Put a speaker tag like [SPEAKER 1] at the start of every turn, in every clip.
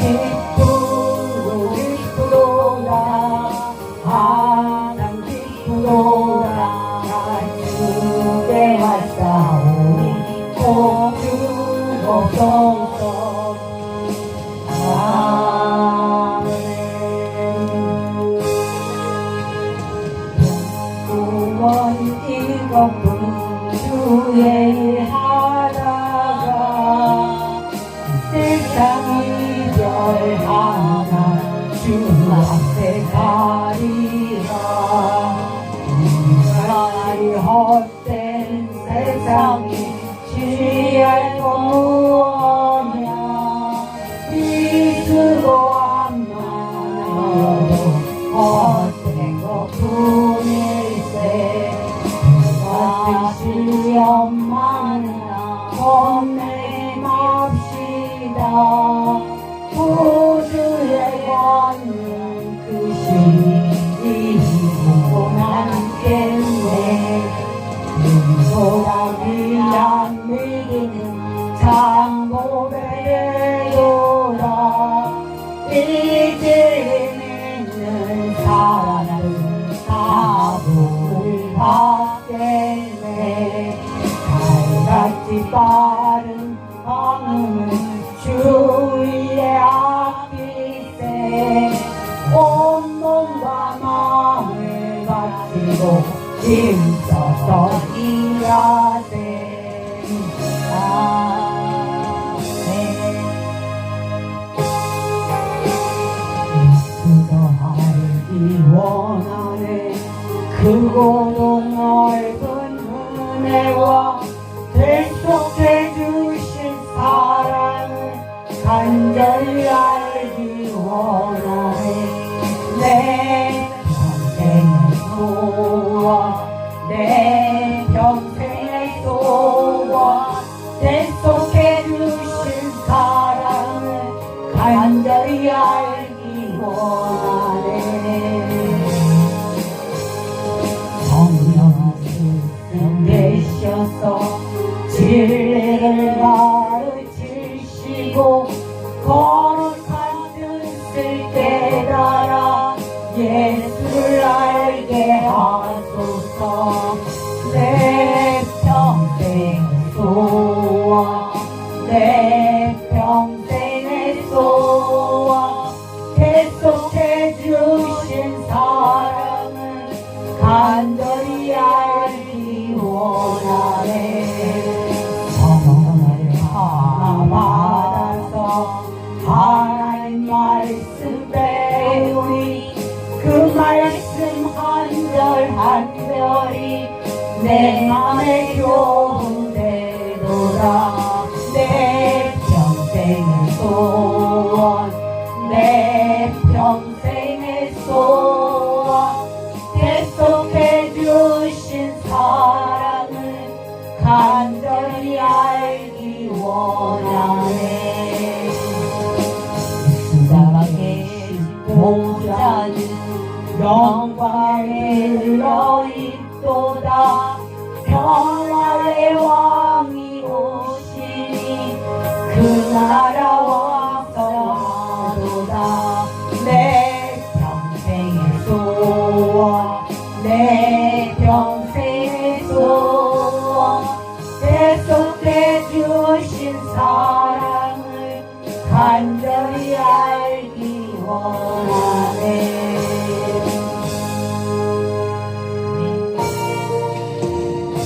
[SPEAKER 1] 기쁘고 기쁘도다 항상 기쁘도다 주께 왔사오니 꼭 주옵소서. 아멘. 구원 이것뿐 주의 하다가 세상 이별 하나 주 앞에 가리라. 이같이 헛된 세상이 취할 거냐 믿고 안 만나도 헛된 것뿐일세. 같은 시험만 건네맙시다. 구주의 권능 그 신이 보고는 않겠네. 눈보다 귀한 믿음 장보배요라. 이제 믿는 사람은 다 복을 받겠네. 달같이 빠른 방음은 주위에 아끼세. 온몸과 마음을 바치고 힘써서 일하세. 예수도 알기 원하네. 크고도 넓은 은혜와 대속해 주신 사랑을 간절히 알기 원하네. 내 평생의 소원 내 평생의 소원 대속해 주신 사랑을 간절히 알기 원하네. 성령 되셔서 진리를 가르치시고 거룩한 뜻을 깨달아 예수를 알게 하소서. 내 평생의 소원 내 평생의 소원 계속해 주신 사랑을 간절히 알기 원하네. 성령을 받아서 하나님 말씀 배우니 그 말씀 한절 한절이 내 맘에 교훈되도다. 내 평생의 소원 내 평생의 소원 계속해 주신 사랑을 간절히 알기 원하네. 주가 계신 보좌는 영광에 들어있도다. 평화의 왕이 오시니 그 나라와 성도다. 내 평생의 소원 내 평생의 소원 계속해 주신 사랑을 간절히 알기 원하네.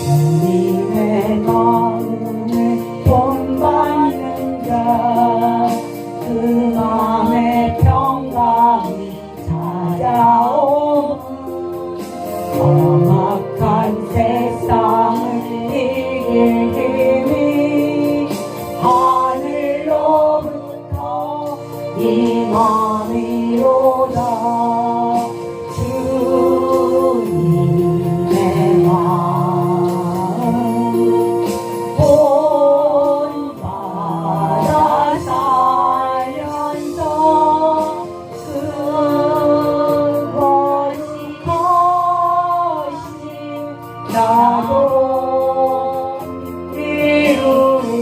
[SPEAKER 1] 주님의 마음을 본받는 자 그 마음에 평강이 찾아오고 험악한 세상을 이길 힘이 하늘로부터 임함이로다. 주님의 마음 본받아 살면서 그것이 것이 나도 이루리.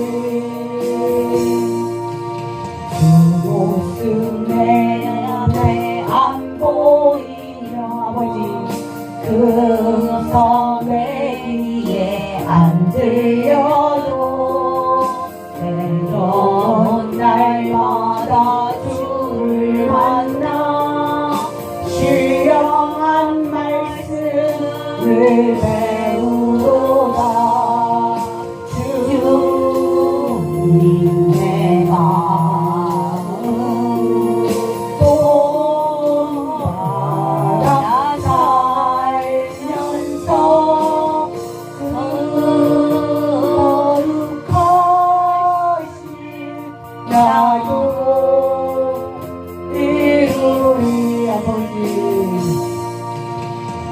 [SPEAKER 1] 그곳을 날마다 주를 만나 신령한 말씀을 배우도다. 주님 내 마음 본받아 살면서 거룩하신 나도 이루리. 아버지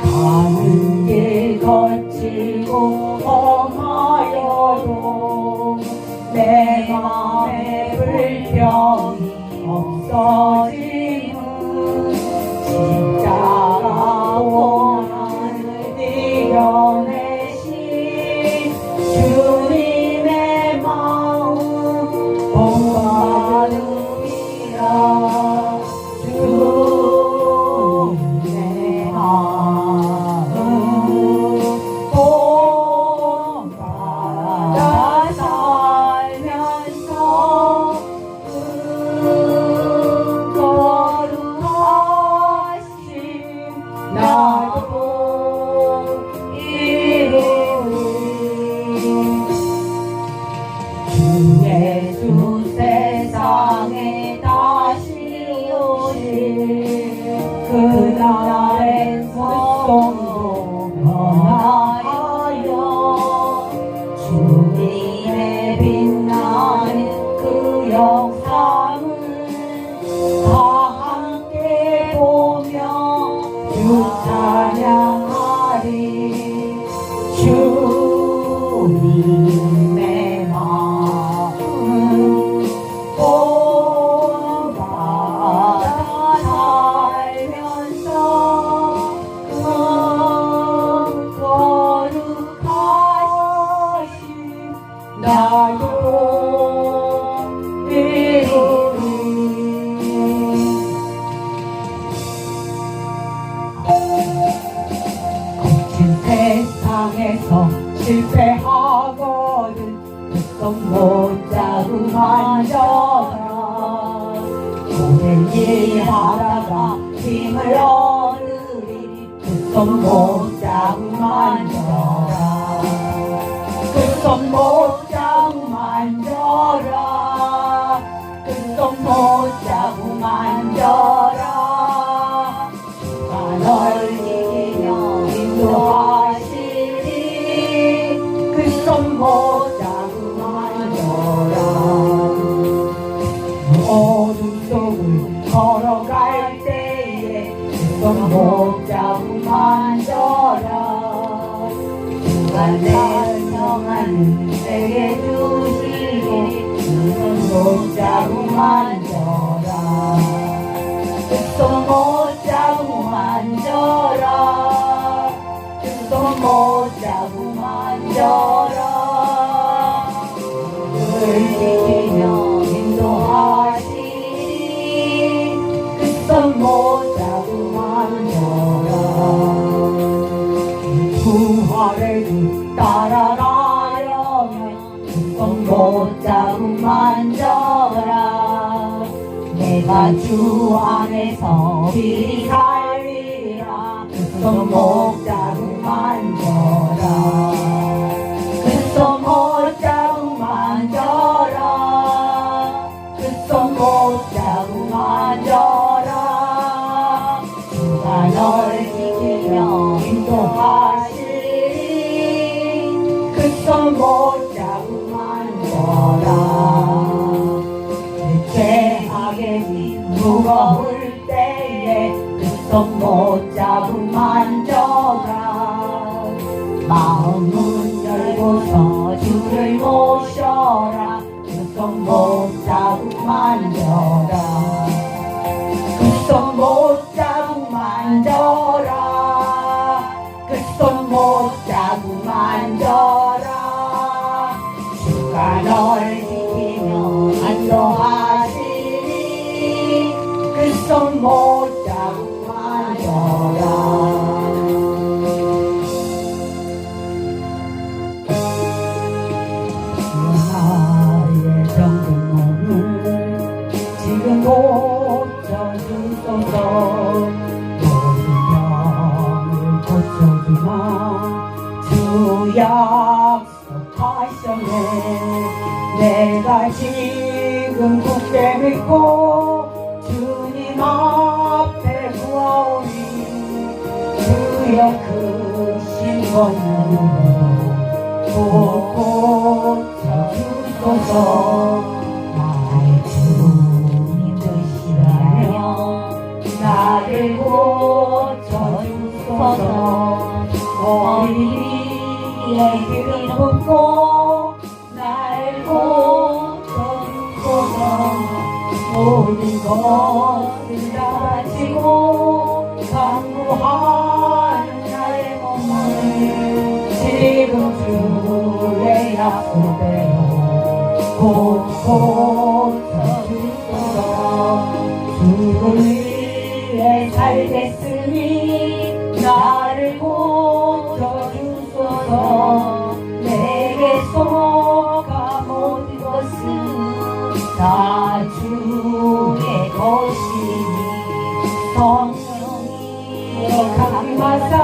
[SPEAKER 1] 가는 길 거치고 험하여도 내 맘에 불평이 없어지는 십자가 고난을 이겨내신 주님의 마음 본받음이라. 주님의 마음 본받아 살면서 거룩하신 나도 이루리. 주 예수 세상에 다시 오실 그날엔 성도 변화하여 주님의 빛나는 그 영상을 다 함께 보며 주 찬양하리. 주님의 마음 본받아 살면서 거룩하신 나도 이루리. 거친 세상에서 실패하거든 그 손 못자루 만져라. 오랜 일 하다가 힘을 얻으리. 그 손 못자루 만져라. 그 손 못자루 만져라. 그 손 못자루 만져라. 주가 널 이기며 인도하시리. 그 손 못자루 만져라. 어둠 속을 걸어갈 때에 그 손 못자루 만져라. 주가 내 평안을 내게 주시리. 그 손 못자루 만져라. 그 손 못자루 만져라. 그 손 못자루 만져라. 늘 지키며 인도하시리. 그 손 못자루 만져라. 부활의 주 따라가려면 그 손 못자루 만져라. 내가 주 안에서 길이 살리라. 그 손 못자루 만져라. 그 손 못자루 만져라. 그 손 못자루 만져라. 주가 널 지키며 인도하시리. 그 손 못자루 만져라. 죄악의 짐 무거울 때에 그 손 못자루 만져라. 마음은 열고서 주를 모셔라. 그 손 못자루 만져라. 그 손 못자루 만져라. 그 손 못자루 만져라. 주가 널 지키며 안도하시리. 그 손 못자루 만져라. 지금 고쳐주소서. 모든 병을 고쳐주마 주 약속하셨네. 내가 지금 굳게 믿고 주님 앞에 구하오니 주여 크신 권능으로 꼭 고쳐주소서. 나의 주님 되시라며 나를 고쳐주소서. 어린이의 길을 붓고 날 고쳐주소서. 모든 것을 다 바치고 간구하는 나의 몸을 지금 주의 약속대로 곧 고쳐주소서. 주를 위해 살겠으니 나를 고쳐주소서. 내게서 가 모든 것은 다 주의 것이니 성령이 강림하사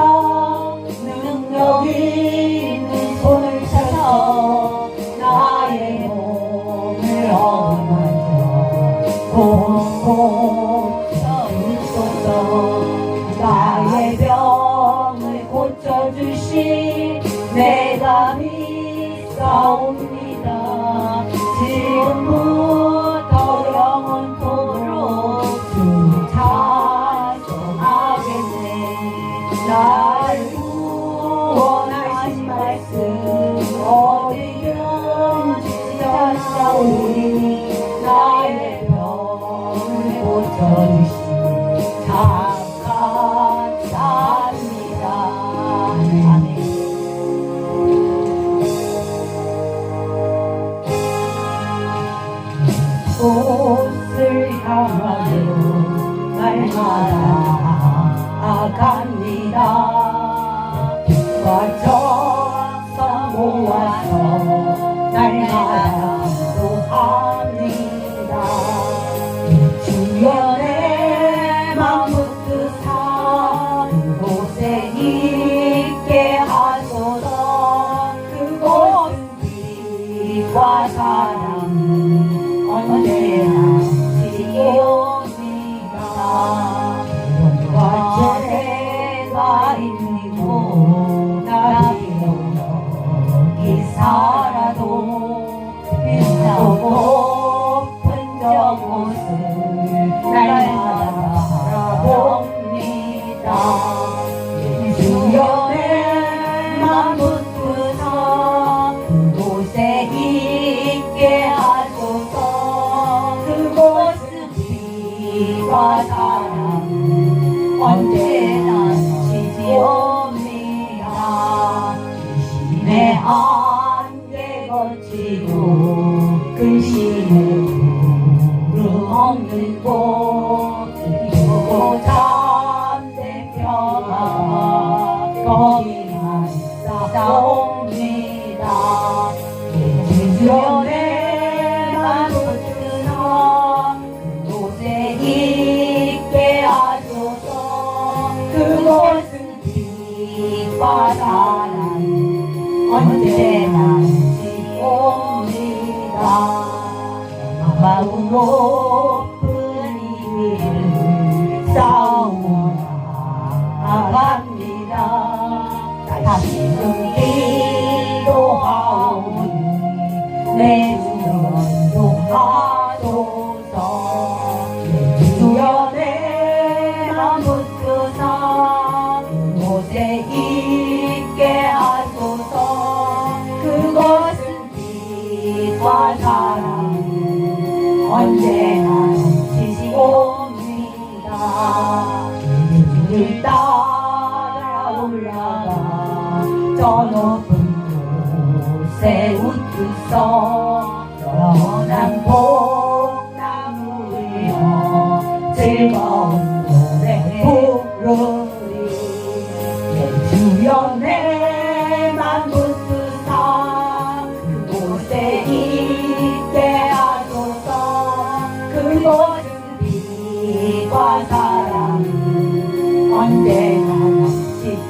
[SPEAKER 1] 능력 있는 손을 찾아 나의 몸을 어루만져 곧 고쳐주소서. 나의 병을 고쳐주시 내가 믿사옵니다. 지금부터 영원토록 주 찬송하겠네. 나를 구원하신 말씀 어디든지 찾아오니 나의 병을 고쳐주시 감사합니다. 아멘. 꽃을 향하여 날마다 갑니다. 빛과 저서 모아서 날마다 기도합니다. 주여 내 맘 붙드사 그곳에 있게 하소서. 그곳은 빛과 사랑 언제나 지옵니다. 영과 죄가 있는 곳 나비로 여기 살아도 빛나고 높은 저곳을 날마다 바라봅니다. 주여 내 맘 붙드사 그곳에 있게 하소서. 그곳은 빛과 사랑 언제나 지지옵니다. 신의 안개 거치고 근심의 구름 없는 곳 깊고 잠든 평화가 거기만 싸웁니다. 주여 내 맘 붙드사 그곳에 있게 하소서. 그곳은 빛과 사랑 언제나 지옵니다. 마음 높은 이 길을 싸우나갑니다. 다시금 기도하오니 내 주여 인도하소서. 주여 내 맘 붙드사 그곳에 있게 하소서. 그곳은 빛과 사랑 언제나 넘치시옵니다. 주를 따라 올라가 저 높은 곳에 웃으서 영원한 복나무여 즐거운 노래 부르리. 주여 내 맘 붙드사 그곳에 있게 하소서. 그곳은 은혜와 사랑은 언제나 넘치옵니다.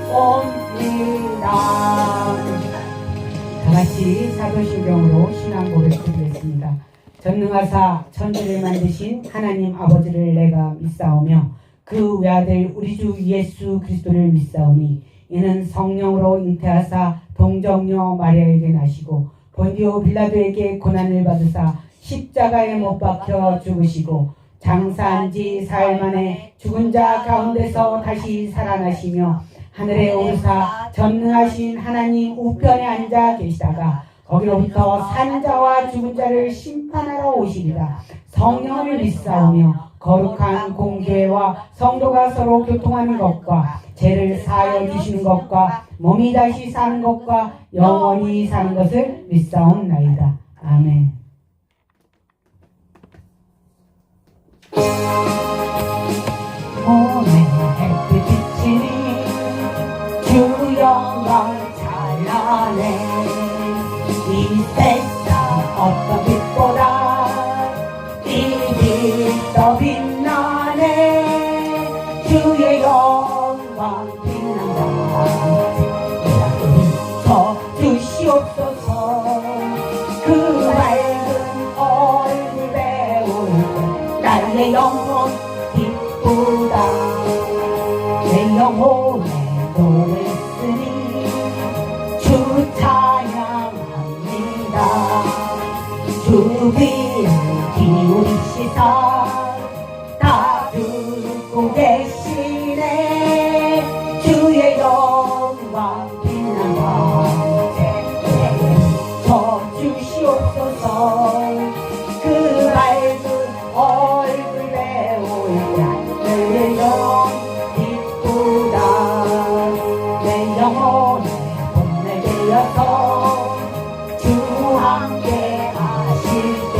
[SPEAKER 1] 다같이 사도신경으로 신앙 고백드리겠습니다. 전능하사 천지를 만드신 하나님 아버지를 내가 믿사오며 그 외아들 우리 주 예수 그리스도를 믿사오니 이는 성령으로 잉태하사 동정녀 마리아에게 나시고 본디오 빌라도에게 고난을 받으사 십자가에 못 박혀 죽으시고 장사한 지 사흘 만에 죽은 자 가운데서 다시 살아나시며 하늘에 오르사 전능하신 하나님 우편에 앉아 계시다가 거기로부터 산 자와 죽은 자를 심판하러 오시리라. 성령을 믿사오며 거룩한 공교회와 성도가 서로 교통하는 것과 죄를 사하여 주시는 것과 몸이 다시 사는 것과 영원히 사는 것을 믿사옵나이다. 아멘. 몸에 햇빛 비치니 주 영광 찬란해. 이 세상 어떤 빛보다 이 빛 더 빛나네. 주의 영광 빛난다. 더 주시옵소서. 그 밝은 얼굴 배울 때 나의 영혼 기쁘다. 내 영혼에 노래쓰니 주 찬양합니다. 주 귀를 기울이시사 다 듣고 계시네. 주의 영광 빛난다. 더 주시옵소서. 그 밝은 얼굴 배울 때 내 영혼 기쁘다. 내 영혼에 본내 되어서 주 함께 하실 때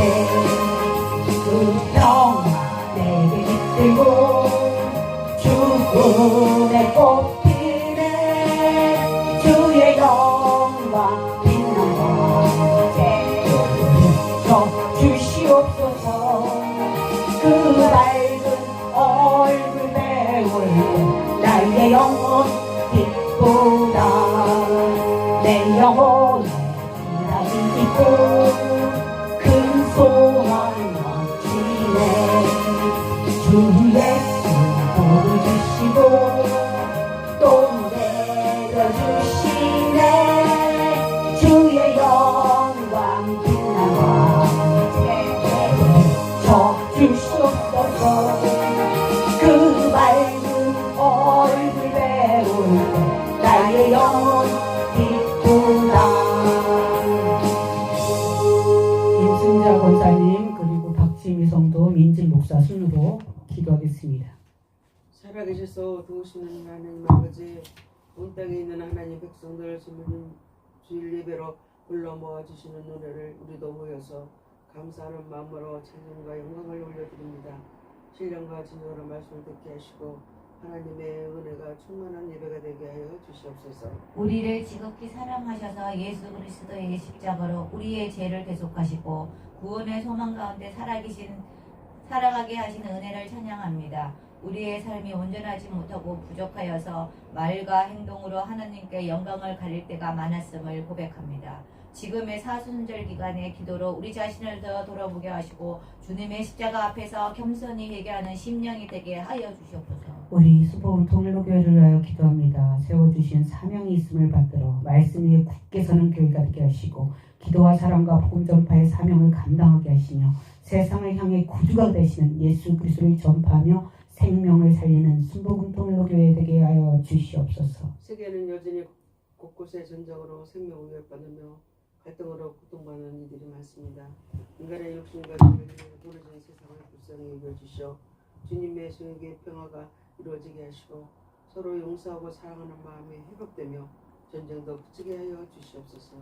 [SPEAKER 1] 그 평화 내게 깃들고 죽음에 꽃피네. 주의 영광 빛난다. 더 주시옵소서. 그 밝은 얼굴 배울 때 나의 영혼 기쁘다. 내 영혼에 희락이 있고 큰 소망 넘치네. 주 예수 복을 주시고 또 내려주시네. 주의 영광 빛나라. 저 주시옵소서. 그 밝은 얼굴 배울 때 나의 영혼 기쁘다. 임순자 권사님 그리고 박지미 성도 민진 목사 순으로 기도하겠습니다.
[SPEAKER 2] 살아계셔서 도우시는 하나님 아버지, 온 땅에 있는 하나님 백성들 주일 예배로 불러 모아주시는 은혜를 우리도 모여서 감사하는 마음으로 찬양과 영광을 올려드립니다. 신령과 진정으로 말씀을 듣게 하시고 하나님의 은혜가 충만한 예배가 되게 하여 주시옵소서.
[SPEAKER 3] 우리를 지극히 사랑하셔서 예수 그리스도의 십자가로 우리의 죄를 대속하시고 구원의 소망 가운데 살아가게 하시는 은혜를 찬양합니다. 우리의 삶이 온전하지 못하고 부족하여서 말과 행동으로 하나님께 영광을 가릴 때가 많았음을 고백합니다. 지금의 사순절 기간의 기도로 우리 자신을 더 돌아보게 하시고 주님의 십자가 앞에서 겸손히 회개하는 심령이 되게 하여 주시옵소서.
[SPEAKER 1] 우리 수보은 통일로교회를 위하여 기도합니다. 세워주신 사명이 있음을 받들어 말씀 위에 굳게 서는 교회가 되게 하시고 기도와 사랑과 복음 전파의 사명을 감당하게 하시며 세상을 향해 구주가 되시는 예수 그리스도를 전파하며 생명을 살리는 순복음 통일로교회 되게 하여 주시옵소서.
[SPEAKER 2] 세계는 여전히 곳곳에 전쟁으로 생명 위협받으며 갈등으로 고통받는 이들이 많습니다. 인간의 욕심과 죄를 도래진 세상을 불쌍히 여겨주시어 주님의 성육의 평화가 이루어지게 하시고 서로 용서하고 사랑하는 마음이 회복되며 전쟁도 그치게 하여 주시옵소서.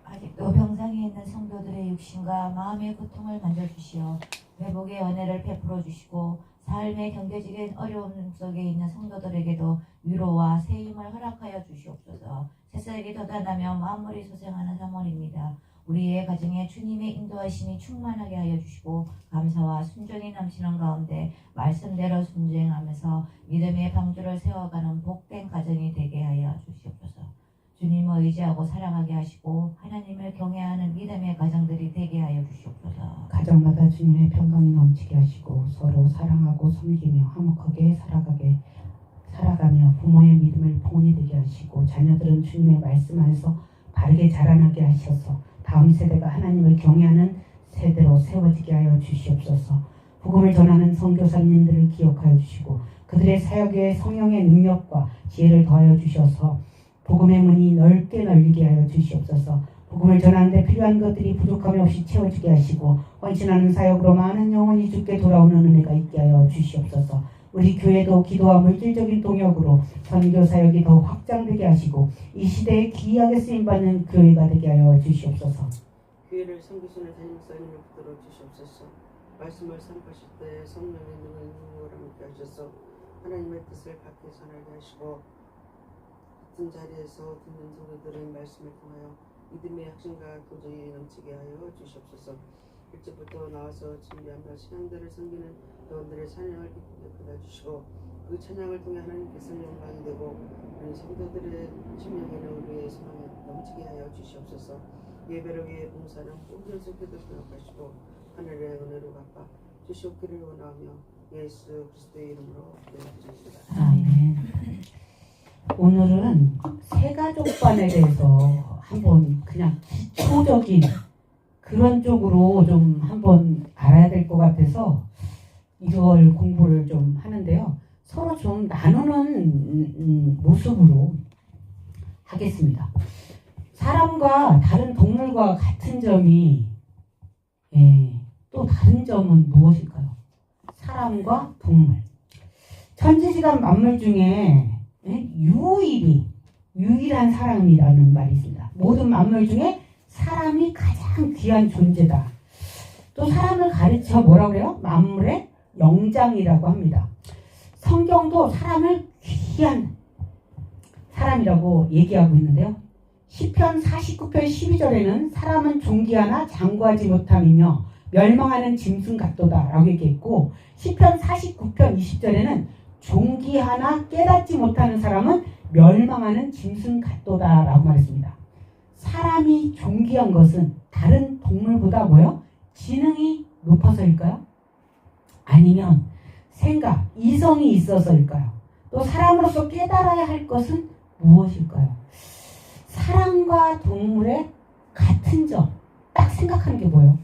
[SPEAKER 3] 아직도 병상에 있는 성도들의 육신과 마음의 고통을 만져주시어 회복의 은혜를 베풀어 주시고 삶의 경제적인 어려움 속에 있는 성도들에게도 위로와 새 힘을 허락하여 주시옵소서. 세상에 도단하며 만물이 소생하는 사모입니다. 우리의 가정에 주님의 인도하심이 충만하게 하여 주시고 감사와 순종이 넘치는 가운데 말씀대로 순종하면서 믿음의 방주를 세워가는 복된 가정이 되게 하여 주시옵소서. 주님을 의지하고 사랑하게 하시고 하나님을 경외하는 믿음의 가정들이 되게 하여 주시옵소서.
[SPEAKER 1] 가정마다 주님의 평강이 넘치게 하시고 서로 사랑하고 섬기며 화목하게 살아가며 부모의 믿음을 본이 되게 하시고 자녀들은 주님의 말씀 안에서 바르게 자라나게 하셔서 다음 세대가 하나님을 경외하는 세대로 세워지게 하여 주시옵소서. 복음을 전하는 선교사님들을 기억하여 주시고 그들의 사역에 성령의 능력과 지혜를 더하여 주셔서 복음의 문이 넓게 열리게 하여 주시옵소서. 복음을 전하는데 필요한 것들이 부족함이 없이 채워지게 하시고 헌신하는 사역으로 많은 영혼이 주께 돌아오는 은혜가 있게 하여 주시옵소서. 우리 교회도 기도와 물질적인 동역으로 선교 사역이 더 확장되게 하시고 이 시대에 귀하게 쓰임받는 교회가 되게 하여 주시옵소서.
[SPEAKER 2] 교회를 섬기시는 담임 목사님을 붙들어 주시옵소서. 말씀을 선포하실 때 성령의 능력을 함께 하셔서 하나님의 뜻을 밖에 전하게 하시고 같은 자리에서 듣는 성도들의 말씀을 통하여 믿음의 확신과 도전이 넘치게 하여 주시옵소서. 일찍부터 나와서 준비하며 신앙들을 섬기는 회원들의 찬양을 기쁘게 받아주시고 그 찬양을 통해 하나님께서 영광이 되고 우리 성도들의 심령에는 우리의 소망이 넘치게 하여 주시옵소서. 예배를 위해 봉사는 모든 성도들 기억하시고 하늘의 은혜로 갚아 주시옵기를 원하며 예수 그리스도의 이름으로 기도드립니다.
[SPEAKER 1] 아멘. 오늘은 새가족반에 대해서 한번 그냥 기초적인 그런 쪽으로 좀 한번 알아야 될 것 같아서 이걸 공부를 좀 하는데요. 서로 좀 나누는 모습으로 하겠습니다. 사람과 다른 동물과 같은 점이 또 다른 점은 무엇일까요? 사람과 동물. 천지지간 만물 중에 유일한 사람이라는 말이 있습니다. 모든 만물 중에 사람이 가장 귀한 존재다. 또 사람을 가르쳐 뭐라고 그래요? 만물의 영장이라고 합니다. 성경도 사람을 귀한 사람이라고 얘기하고 있는데요. 시편 49편 12절에는 사람은 존귀하나 장구하지 못함이며 멸망하는 짐승 같도다 라고 얘기했고 시편 49편 20절에는 존귀하나 깨닫지 못하는 사람은 멸망하는 짐승 같도다 라고 말했습니다. 사람이 존귀한 것은 다른 동물보다 뭐요? 지능이 높아서일까요? 아니면 생각, 이성이 있어서일까요? 또 사람으로서 깨달아야 할 것은 무엇일까요? 사람과 동물의 같은 점, 딱 생각하는 게 뭐예요?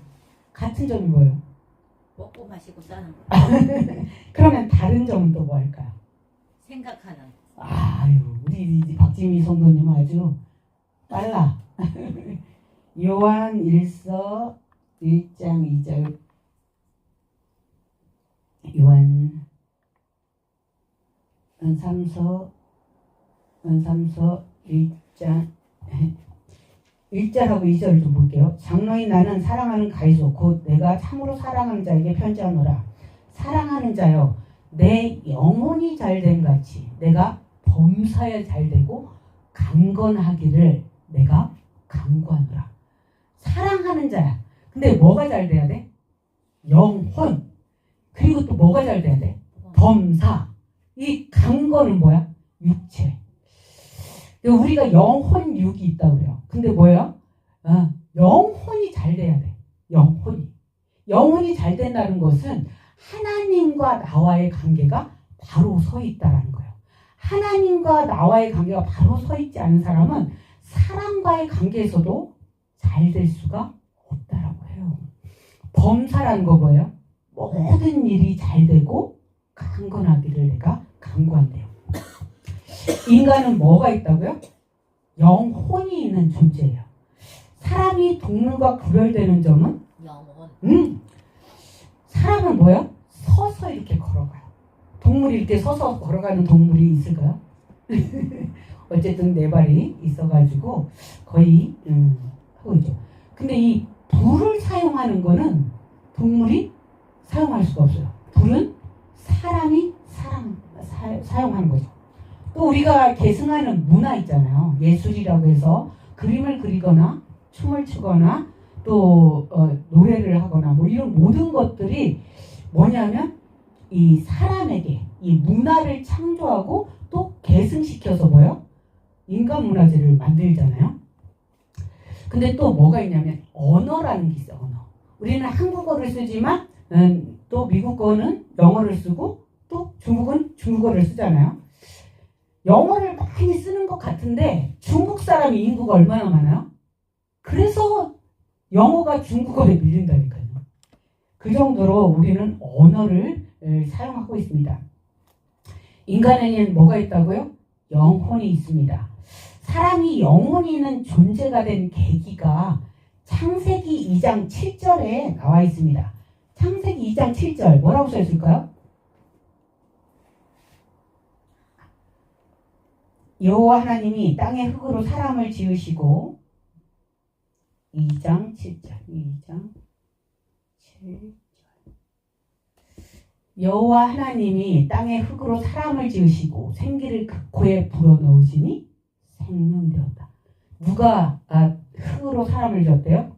[SPEAKER 1] 같은 점이 뭐예요?
[SPEAKER 3] 먹고 마시고 사는 거.
[SPEAKER 1] 그러면 다른 점은 또 뭐 할까요?
[SPEAKER 3] 생각하는.
[SPEAKER 1] 아유, 우리 박지미 성도님은 아주 빨라. 요한 1서 1장 2절 요한 3서 1장 1절하고 2절을 좀 볼게요. 장로인 나는 사랑하는 가이소 곧 내가 참으로 사랑하는 자에게 편지하노라. 사랑하는 자여 내 영혼이 잘됨 같이 내가 범사에 잘되고 강건하기를 내가 강구하노라. 사랑하는 자야. 근데 뭐가 잘 돼야 돼? 영혼. 그리고 또 뭐가 잘 돼야 돼? 범사. 이 강건은 뭐야? 육체. 우리가 영혼 육이 있다고 그래요. 근데 뭐예요? 영혼이 잘 돼야 돼. 영혼이 잘 된다는 것은 하나님과 나와의 관계가 바로 서 있다라는 거예요. 하나님과 나와의 관계가 바로 서 있지 않은 사람은 사람과의 관계에서도 잘 될 수가 없다라고 해요. 범사라는 거 뭐예요? 모든 일이 잘 되고 강건하기를 내가 강구한대요. 인간은 뭐가 있다고요? 영혼이 있는 존재예요. 사람이 동물과 구별되는 점은
[SPEAKER 3] 영혼.
[SPEAKER 1] 사람은 뭐예요? 서서 이렇게 걸어가요. 동물이 이렇게 서서 걸어가는 동물이 있을까요? 어쨌든 네 발이 있어가지고 거의 하고 있죠. 근데 이 불을 사용하는 거는 동물이 사용할 수가 없어요. 불은 사람이 사용하는 거죠. 또 우리가 계승하는 문화 있잖아요. 예술이라고 해서 그림을 그리거나 춤을 추거나 또 노래를 하거나 뭐 이런 모든 것들이 뭐냐면 이 사람에게 이 문화를 창조하고 또 계승시켜서 뭐요? 인간 문화재를 만들잖아요. 근데 또 뭐가 있냐면 언어라는 게 있어요. 언어. 우리는 한국어를 쓰지만 또 미국 거는 영어를 쓰고 또 중국은 중국어를 쓰잖아요. 영어를 많이 쓰는 것 같은데 중국 사람이 인구가 얼마나 많아요? 그래서 영어가 중국어에 밀린다니까요. 그 정도로 우리는 언어를 사용하고 있습니다. 인간에는 뭐가 있다고요? 영혼이 있습니다. 사람이 영혼이 있는 존재가 된 계기가 창세기 2장 7절에 나와 있습니다. 창세기 2장 7절 뭐라고 써 있을까요? 여호와 하나님이 땅의 흙으로 사람을 지으시고 2장 7절 여호와 하나님이 땅의 흙으로 사람을 지으시고 생기를 그 코에 불어넣으시니 생명이 되었다. 누가 흙으로 사람을 지었대요?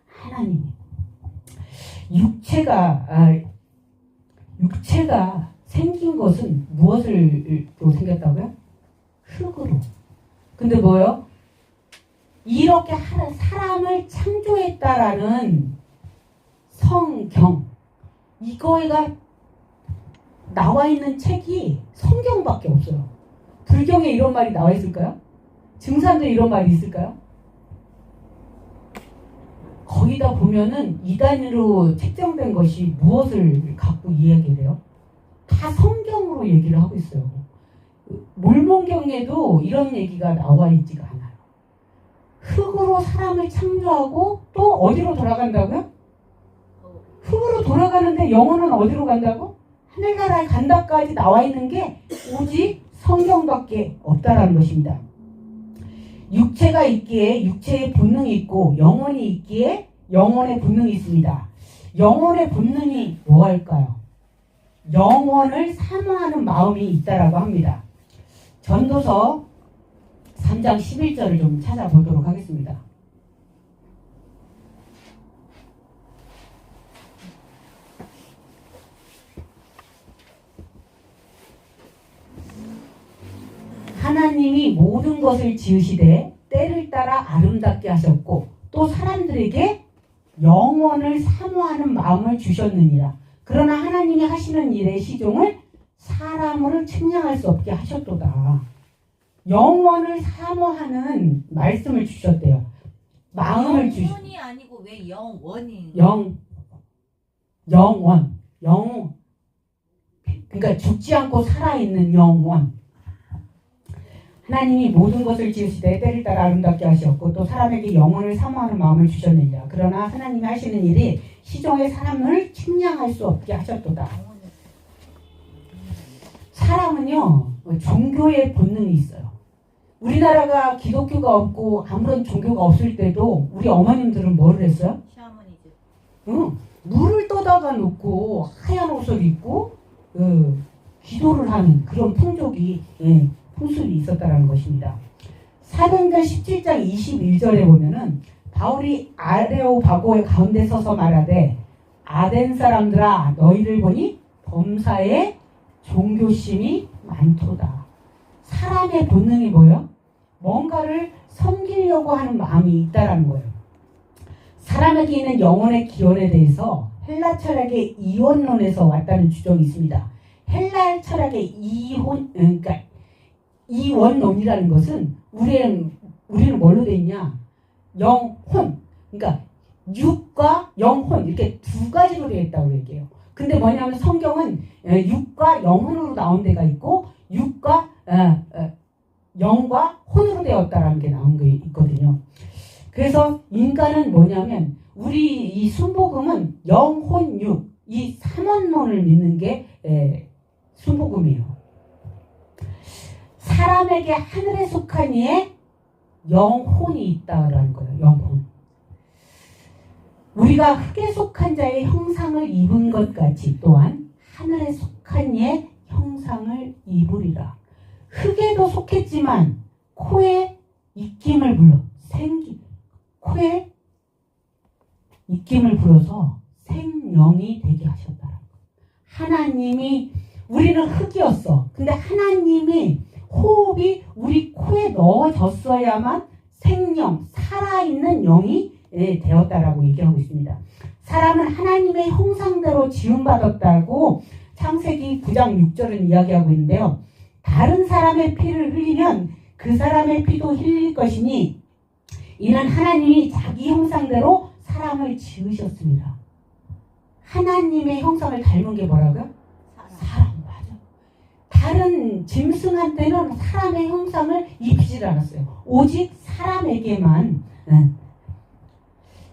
[SPEAKER 1] 하나님이. 육체가 생긴 것은 무엇으로 생겼다고요? 흙으로. 근데 뭐요? 이렇게 사람을 창조했다라는 성경, 이거가 나와 있는 책이 성경밖에 없어요. 불경에 이런 말이 나와 있을까요? 증산도에 이런 말이 있을까요? 거기다 보면은 이단으로 책정된 것이 무엇을 갖고 이야기를 해요? 다 성경으로 얘기를 하고 있어요. 몰몬경에도 이런 얘기가 나와 있지가 않아요. 흙으로 사람을 창조하고 또 어디로 돌아간다고요? 흙으로 돌아가는데 영혼은 어디로 간다고? 하늘나라에 간다까지 나와 있는 게 오직 성경밖에 없다라는 것입니다. 육체가 있기에 육체의 본능이 있고 영혼이 있기에 영혼의 본능이 있습니다. 영혼의 본능이 뭐할까요? 영혼을 사모하는 마음이 있다라고 합니다. 전도서 3장 11절을 좀 찾아보도록 하겠습니다. 하나님이 모든 것을 지으시되 때를 따라 아름답게 하셨고 또 사람들에게 영원을 사모하는 마음을 주셨느니라. 그러나 하나님이 하시는 일의 시종을 사람으로 측량할 수 없게 하셨도다. 영원을 사모하는 말씀을 주셨대요. 마음을 주셨.
[SPEAKER 3] 영혼이 아니고 왜 영원이?
[SPEAKER 1] 영원. 그러니까 죽지 않고 살아있는 영원. 하나님이 모든 것을 지으시되 때를 따라 아름답게 하셨고 또 사람에게 영혼을 사모하는 마음을 주셨느니라. 그러나 하나님이 하시는 일이 시종의 사람을 측량할 수 없게 하셨도다. 사람은요 종교의 본능이 있어요. 우리나라가 기독교가 없고 아무런 종교가 없을 때도 우리 어머님들은 뭐를 했어요?
[SPEAKER 3] 샤머니즘.
[SPEAKER 1] 물을 떠다가 놓고 하얀 옷을 입고 기도를 하는 그런 풍습이 있었다는 것입니다. 사도행전 17장 21절에 보면은 바울이 아레오바고의 가운데 서서 말하되 아덴 사람들아 너희를 보니 범사에 종교심이 많도다. 사람의 본능이 뭐예요? 뭔가를 섬기려고 하는 마음이 있다라는 거예요. 사람에게 있는 영혼의 기원에 대해서 헬라 철학의 이원론에서 왔다는 주장이 있습니다. 헬라 철학의 이원론이라는 것은 우리는 뭘로 돼 있냐? 영혼. 그러니까 육과 영혼 이렇게 두 가지로 되어 있다고 얘기해요. 근데 뭐냐면 성경은 육과 영혼으로 나온 데가 있고 육과 영과 혼으로 되었다라는 게 나온 게 있거든요. 그래서 인간은 뭐냐면 우리 이 순복음은 영혼 육 이 삼원론을 믿는 게 순복음이에요. 사람에게 하늘에 속한 이에 영혼이 있다라는 거예요. 영혼. 우리가 흙에 속한 자의 형상을 입은 것 같이 또한 하늘에 속한 이의 형상을 입으리라. 흙에도 속했지만 코에 입김을 불러 코에 입김을 불어서 생명이 되게 하셨다라는 거예요. 하나님이, 우리는 흙이었어. 근데 하나님이 호흡이 우리 코에 넣어졌어야만 생명, 살아있는 영이 되었다라고 얘기하고 있습니다. 사람은 하나님의 형상대로 지음받았다고 창세기 9장 6절은 이야기하고 있는데요. 다른 사람의 피를 흘리면 그 사람의 피도 흘릴 것이니 이는 하나님이 자기 형상대로 사람을 지으셨습니다. 하나님의 형상을 닮은 게 뭐라고요? 사람. 맞아. 다른 짐승한테는 사람의 형상을 입히질 않았어요. 오직 사람에게만.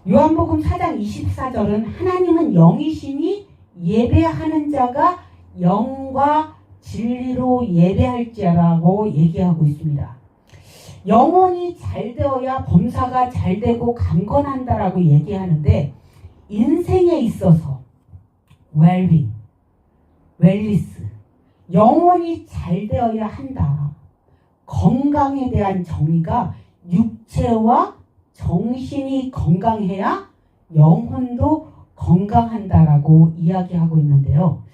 [SPEAKER 1] 요한복음 4장 24절은 하나님은 영이시니 예배하는 자가 영과 진리로 예배할지라고 얘기하고 있습니다. 영혼이 잘 되어야 범사가 잘 되고 강건한다라고 얘기하는데 인생에 있어서 웰빙, 웰리스, 영혼이 잘 되어야 한다. 건강에 대한 정의가 육체와 정신이 건강해야 영혼도 건강한다라고 이야기하고 있는데요.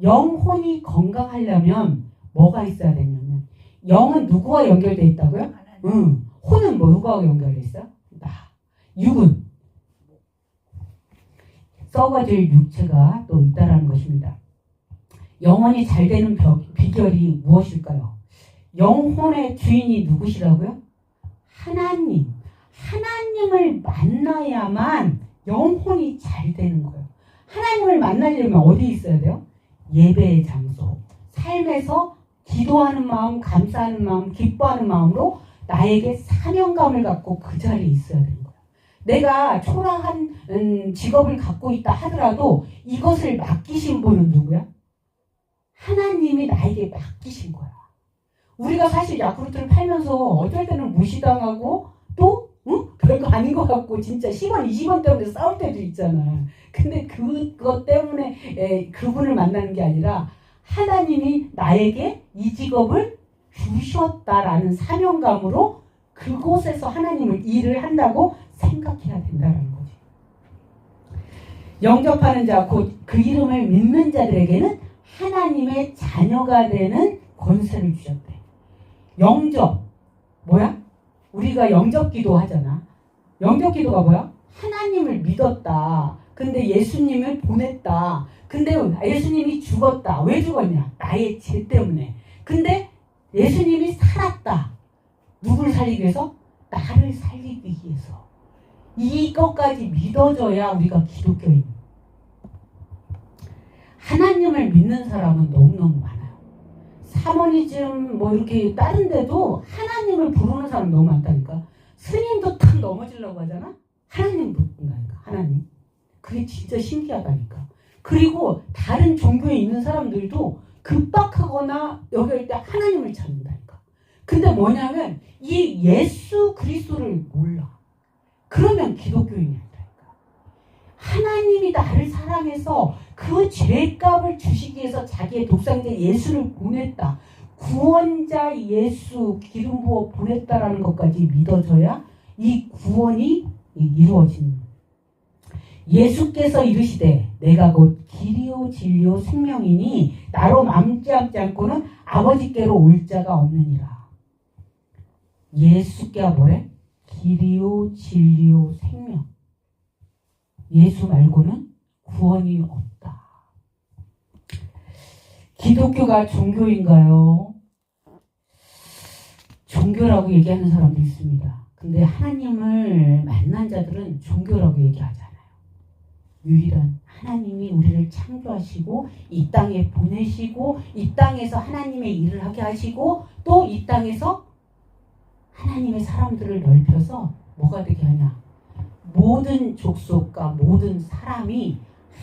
[SPEAKER 1] 영혼이 건강하려면 뭐가 있어야 되냐면 영은 누구와 연결되어 있다고요? 혼은 누구와 연결되어 있어요? 나. 육은 썩어질 육체가 또 있다라는 것입니다. 영혼이 잘 되는 비결이 무엇일까요? 영혼의 주인이 누구시라고요? 하나님. 하나님을 만나야만 영혼이 잘 되는 거예요. 하나님을 만나려면 어디 있어야 돼요? 예배의 장소. 삶에서 기도하는 마음, 감사하는 마음, 기뻐하는 마음으로 나에게 사명감을 갖고 그 자리에 있어야 되는 거예요. 내가 초라한 직업을 갖고 있다 하더라도 이것을 맡기신 분은 누구야? 하나님이 나에게 맡기신 거야. 우리가 사실 야쿠르트를 팔면서 어쩔 때는 무시당하고 또 별거 아닌 것 같고 진짜 10원, 20원 때문에 싸울 때도 있잖아. 근데 그것 때문에 그분을 만나는 게 아니라 하나님이 나에게 이 직업을 주셨다라는 사명감으로 그곳에서 하나님을 일을 한다고 생각해야 된다는 거지. 영접하는 자, 곧 그 이름을 믿는 자들에게는 하나님의 자녀가 되는 권세를 주셨대. 영접, 뭐야? 우리가 영접기도 하잖아. 영접기도가 뭐야? 하나님을 믿었다. 근데 예수님을 보냈다. 근데 예수님이 죽었다. 왜 죽었냐? 나의 죄 때문에. 근데 예수님이 살았다. 누굴 살리기 위해서? 나를 살리기 위해서. 이것까지 믿어줘야 우리가 기독교인. 하나님을 믿는 사람은 너무너무 많아요. 사모니즘 뭐 이렇게 다른 데도 하나님을 부르는 사람 너무 많다니까. 스님도 탁 넘어지려고 하잖아. 하나님 부른다니까. 하나님. 그게 진짜 신기하다니까. 그리고 다른 종교에 있는 사람들도 급박하거나 여기 올 때 하나님을 찾는다니까. 근데 뭐냐면 이 예수 그리스도를 몰라. 그러면 기독교인이 아니라니까. 하나님이 나를 사랑해서 그 죄값을 주시기 위해서 자기의 독생자 예수를 보냈다. 구원자 예수 기름 부어 보냈다라는 것까지 믿어져야 이 구원이 이루어집니다. 예수께서 이르시되 내가 곧 길이요 진리요 생명이니 나로 맘지않지 않고는 아버지께로 올 자가 없느니라. 예수께가 뭐래? 길이요 진리요 생명. 예수 말고는 구원이 없다. 기독교가 종교인가요? 종교라고 얘기하는 사람도 있습니다. 근데 하나님을 만난 자들은 종교라고 얘기하지 않아요. 유일한 하나님이 우리를 창조하시고 이 땅에 보내시고 이 땅에서 하나님의 일을 하게 하시고 또 이 땅에서 하나님의 사람들을 넓혀서 뭐가 되게 하냐? 모든 족속과 모든 사람이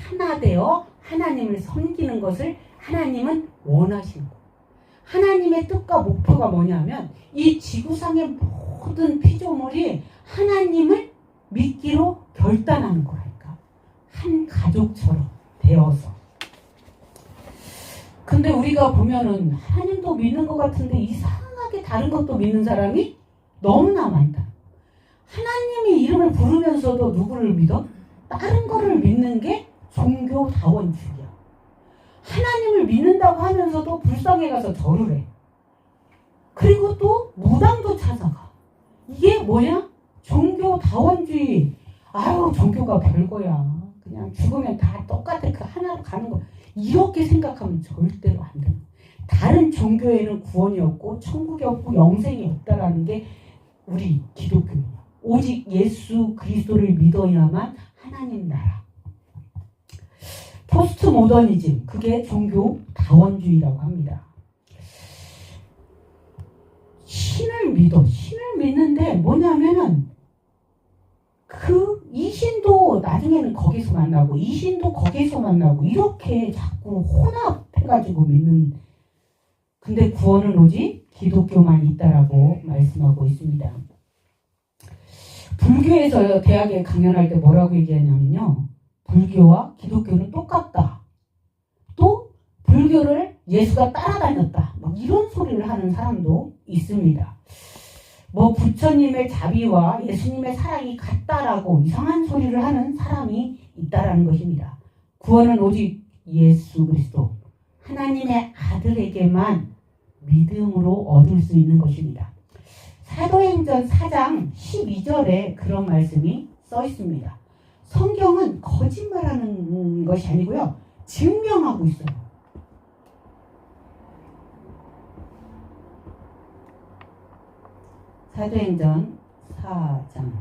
[SPEAKER 1] 하나 되어 하나님을 섬기는 것을 하나님은 원하신 거예요. 하나님의 뜻과 목표가 뭐냐면 이 지구상의 모든 피조물이 하나님을 믿기로 결단하는 거라니까. 한 가족처럼 되어서. 근데 우리가 보면은 하나님도 믿는 것 같은데 이상하게 다른 것도 믿는 사람이 너무나 많다. 하나님의 이름을 부르면서도 누구를 믿어? 다른 거를 믿는 게 종교다원주의야. 하나님을 믿는다고 하면서도 불상에 가서 절을 해. 그리고 또 무당도 찾아가. 이게 뭐냐? 종교다원주의. 아유, 종교가 별거야. 그냥 죽으면 다 똑같아. 그 하나로 가는 거. 이렇게 생각하면 절대로 안 돼. 다른 종교에는 구원이 없고 천국이 없고 영생이 없다라는 게 우리 기독교예요. 오직 예수 그리스도를 믿어야만 하나님 나라. 포스트 모더니즘, 그게 종교다원주의라고 합니다. 신을 믿어. 신을 믿는데 뭐냐면은 이 신도 나중에는 거기서 만나고 이 신도 거기서 만나고 이렇게 자꾸 혼합해가지고 믿는. 근데 구원은 오직 기독교만 있다라고 말씀하고 있습니다. 불교에서 대학에 강연할 때 뭐라고 얘기하냐면요. 불교와 기독교는 똑같다. 또 불교를 예수가 따라다녔다. 막 이런 소리를 하는 사람도 있습니다. 뭐 부처님의 자비와 예수님의 사랑이 같다라고 이상한 소리를 하는 사람이 있다라는 것입니다. 구원은 오직 예수 그리스도 하나님의 아들에게만 믿음으로 얻을 수 있는 것입니다. 사도행전 4장 12절에 그런 말씀이 써 있습니다. 성경은 거짓말하는 것이 아니고요. 증명하고 있어요. 사도행전 4장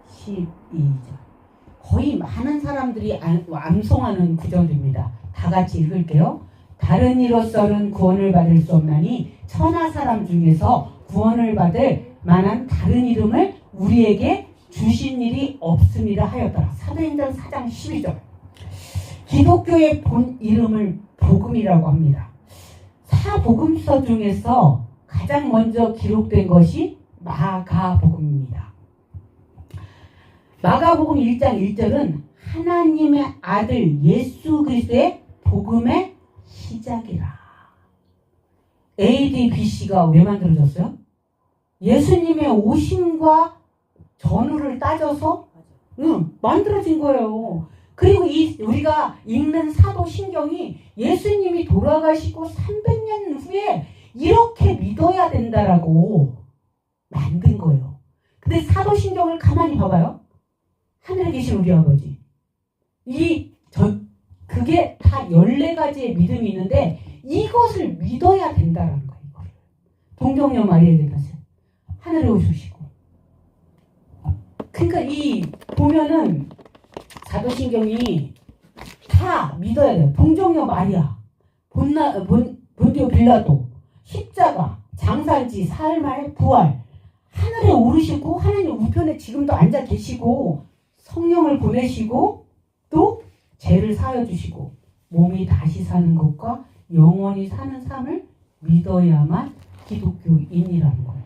[SPEAKER 1] 12절. 거의 많은 사람들이 암송하는 구절입니다. 다 같이 읽을게요. 다른 이로서는 구원을 받을 수 없나니 천하 사람 중에서 구원을 받을 만한 다른 이름을 우리에게 주신 일이 없습니다 하였더라. 사도행전 4장 12절. 기독교의 본 이름을 복음이라고 합니다. 사복음서 중에서 가장 먼저 기록된 것이 마가복음입니다. 마가복음 1장 1절은 하나님의 아들 예수 그리스도의 복음의 시작이라. AD BC가 왜 만들어졌어요? 예수님의 오심과 전후를 따져서 만들어진 거예요. 그리고 우리가 읽는 사도신경이 예수님이 돌아가시고 300년 후에 이렇게 믿어야 된다라고 만든 거예요. 근데 사도신경을 가만히 봐봐요. 하늘에 계신 우리 아버지. 그게 다 14가지의 믿음이 있는데 이것을 믿어야 된다라는 거예요. 이거를. 동정녀 마리아에게 다시 하늘에 오시고. 그러니까 보면은 사도신경이 다 믿어야 돼요. 동정녀 마리아, 본디오 빌라도, 십자가, 장사지, 사흘 만에 부활, 하늘에 오르시고 하나님 우편에 지금도 앉아 계시고 성령을 보내시고 또 죄를 사하여 주시고 몸이 다시 사는 것과 영원히 사는 삶을 믿어야만 기독교인이라는 거예요.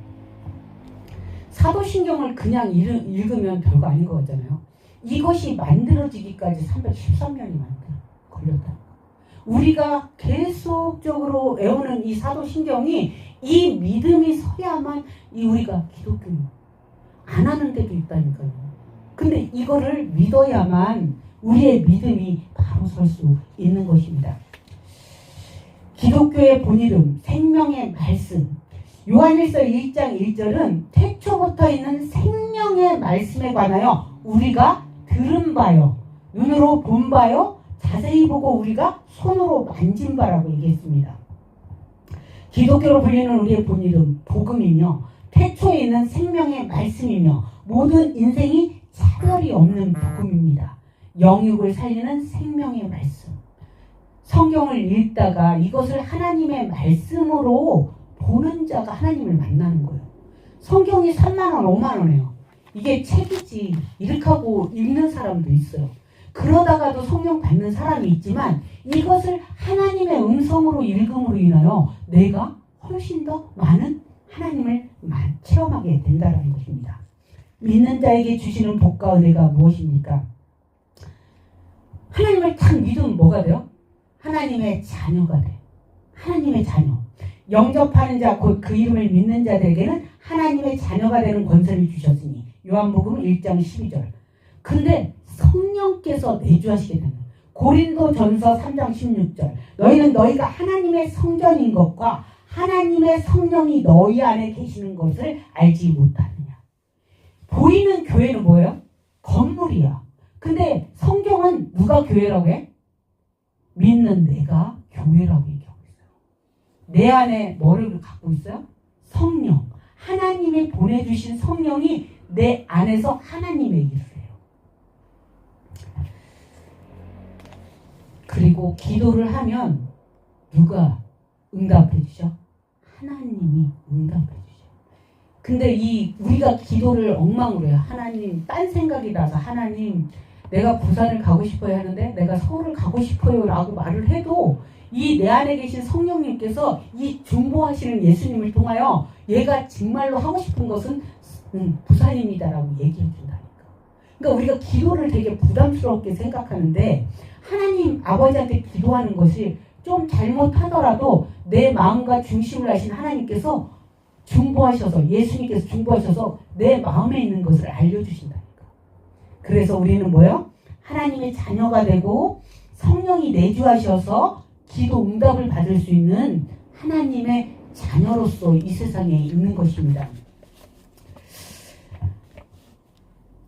[SPEAKER 1] 사도신경을 그냥 읽으면 별거 아닌 것 같잖아요. 이것이 만들어지기까지 313년이 걸렸다. 우리가 계속적으로 외우는 이 사도신경이 이 믿음이 서야만 우리가 기독교인. 안 하는 데도 있다니까요. 근데 이거를 믿어야만 우리의 믿음이 바로 설 수 있는 것입니다. 기독교의 본이름, 생명의 말씀. 요한일서 1장 1절은 태초부터 있는 생명의 말씀에 관하여 우리가 들은 바요, 눈으로 본 바요, 자세히 보고 우리가 손으로 만진 바라고 얘기했습니다. 기독교로 불리는 우리의 본이름, 복음이며 태초에 있는 생명의 말씀이며 모든 인생이 차별이 없는 복음입니다. 영육을 살리는 생명의 말씀. 성경을 읽다가 이것을 하나님의 말씀으로 보는 자가 하나님을 만나는 거예요. 성경이 3만 원, 5만 원이에요. 이게 책이지. 이렇게 하고 읽는 사람도 있어요. 그러다가도 성령 받는 사람이 있지만 이것을 하나님의 음성으로 읽음으로 인하여 내가 훨씬 더 많은 하나님을 체험하게 된다는 것입니다. 믿는 자에게 주시는 복과 은혜가 무엇입니까? 하나님을 딱 믿으면 뭐가 돼요? 하나님의 자녀가 돼. 하나님의 자녀. 영접하는 자, 곧 그 이름을 믿는 자들에게는 하나님의 자녀가 되는 권세를 주셨으니 요한복음 1장 12절. 근데 성령께서 내주하시게 되는 거예요. 고린도전서 3장 16절 너희는 너희가 하나님의 성전인 것과 하나님의 성령이 너희 안에 계시는 것을 알지 못하느냐. 보이는 교회는 뭐예요? 건물이야. 근데 성경은 누가 교회라고 해? 믿는 내가 교회라고 얘기하고 있어요. 내 안에 뭐를 갖고 있어요? 성령. 하나님이 보내주신 성령이 내 안에서 하나님의 일을 해요. 그리고 기도를 하면 누가 응답해 주죠? 하나님이 응답해 주죠. 근데 우리가 기도를 엉망으로 해요. 하나님, 딴 생각이 나서 하나님, 내가 부산을 가고 싶어야 하는데 내가 서울을 가고 싶어요 라고 말을 해도 이 내 안에 계신 성령님께서 이 중보하시는 예수님을 통하여 얘가 정말로 하고 싶은 것은 부산입니다 라고 얘기해 준다니까. 그러니까 우리가 기도를 되게 부담스럽게 생각하는데 하나님 아버지한테 기도하는 것이 좀 잘못하더라도 내 마음과 중심을 아신 하나님께서 중보하셔서 예수님께서 중보하셔서 내 마음에 있는 것을 알려주신다니까. 그래서 우리는 뭐예요? 하나님의 자녀가 되고 성령이 내주하셔서 기도 응답을 받을 수 있는 하나님의 자녀로서 이 세상에 있는 것입니다.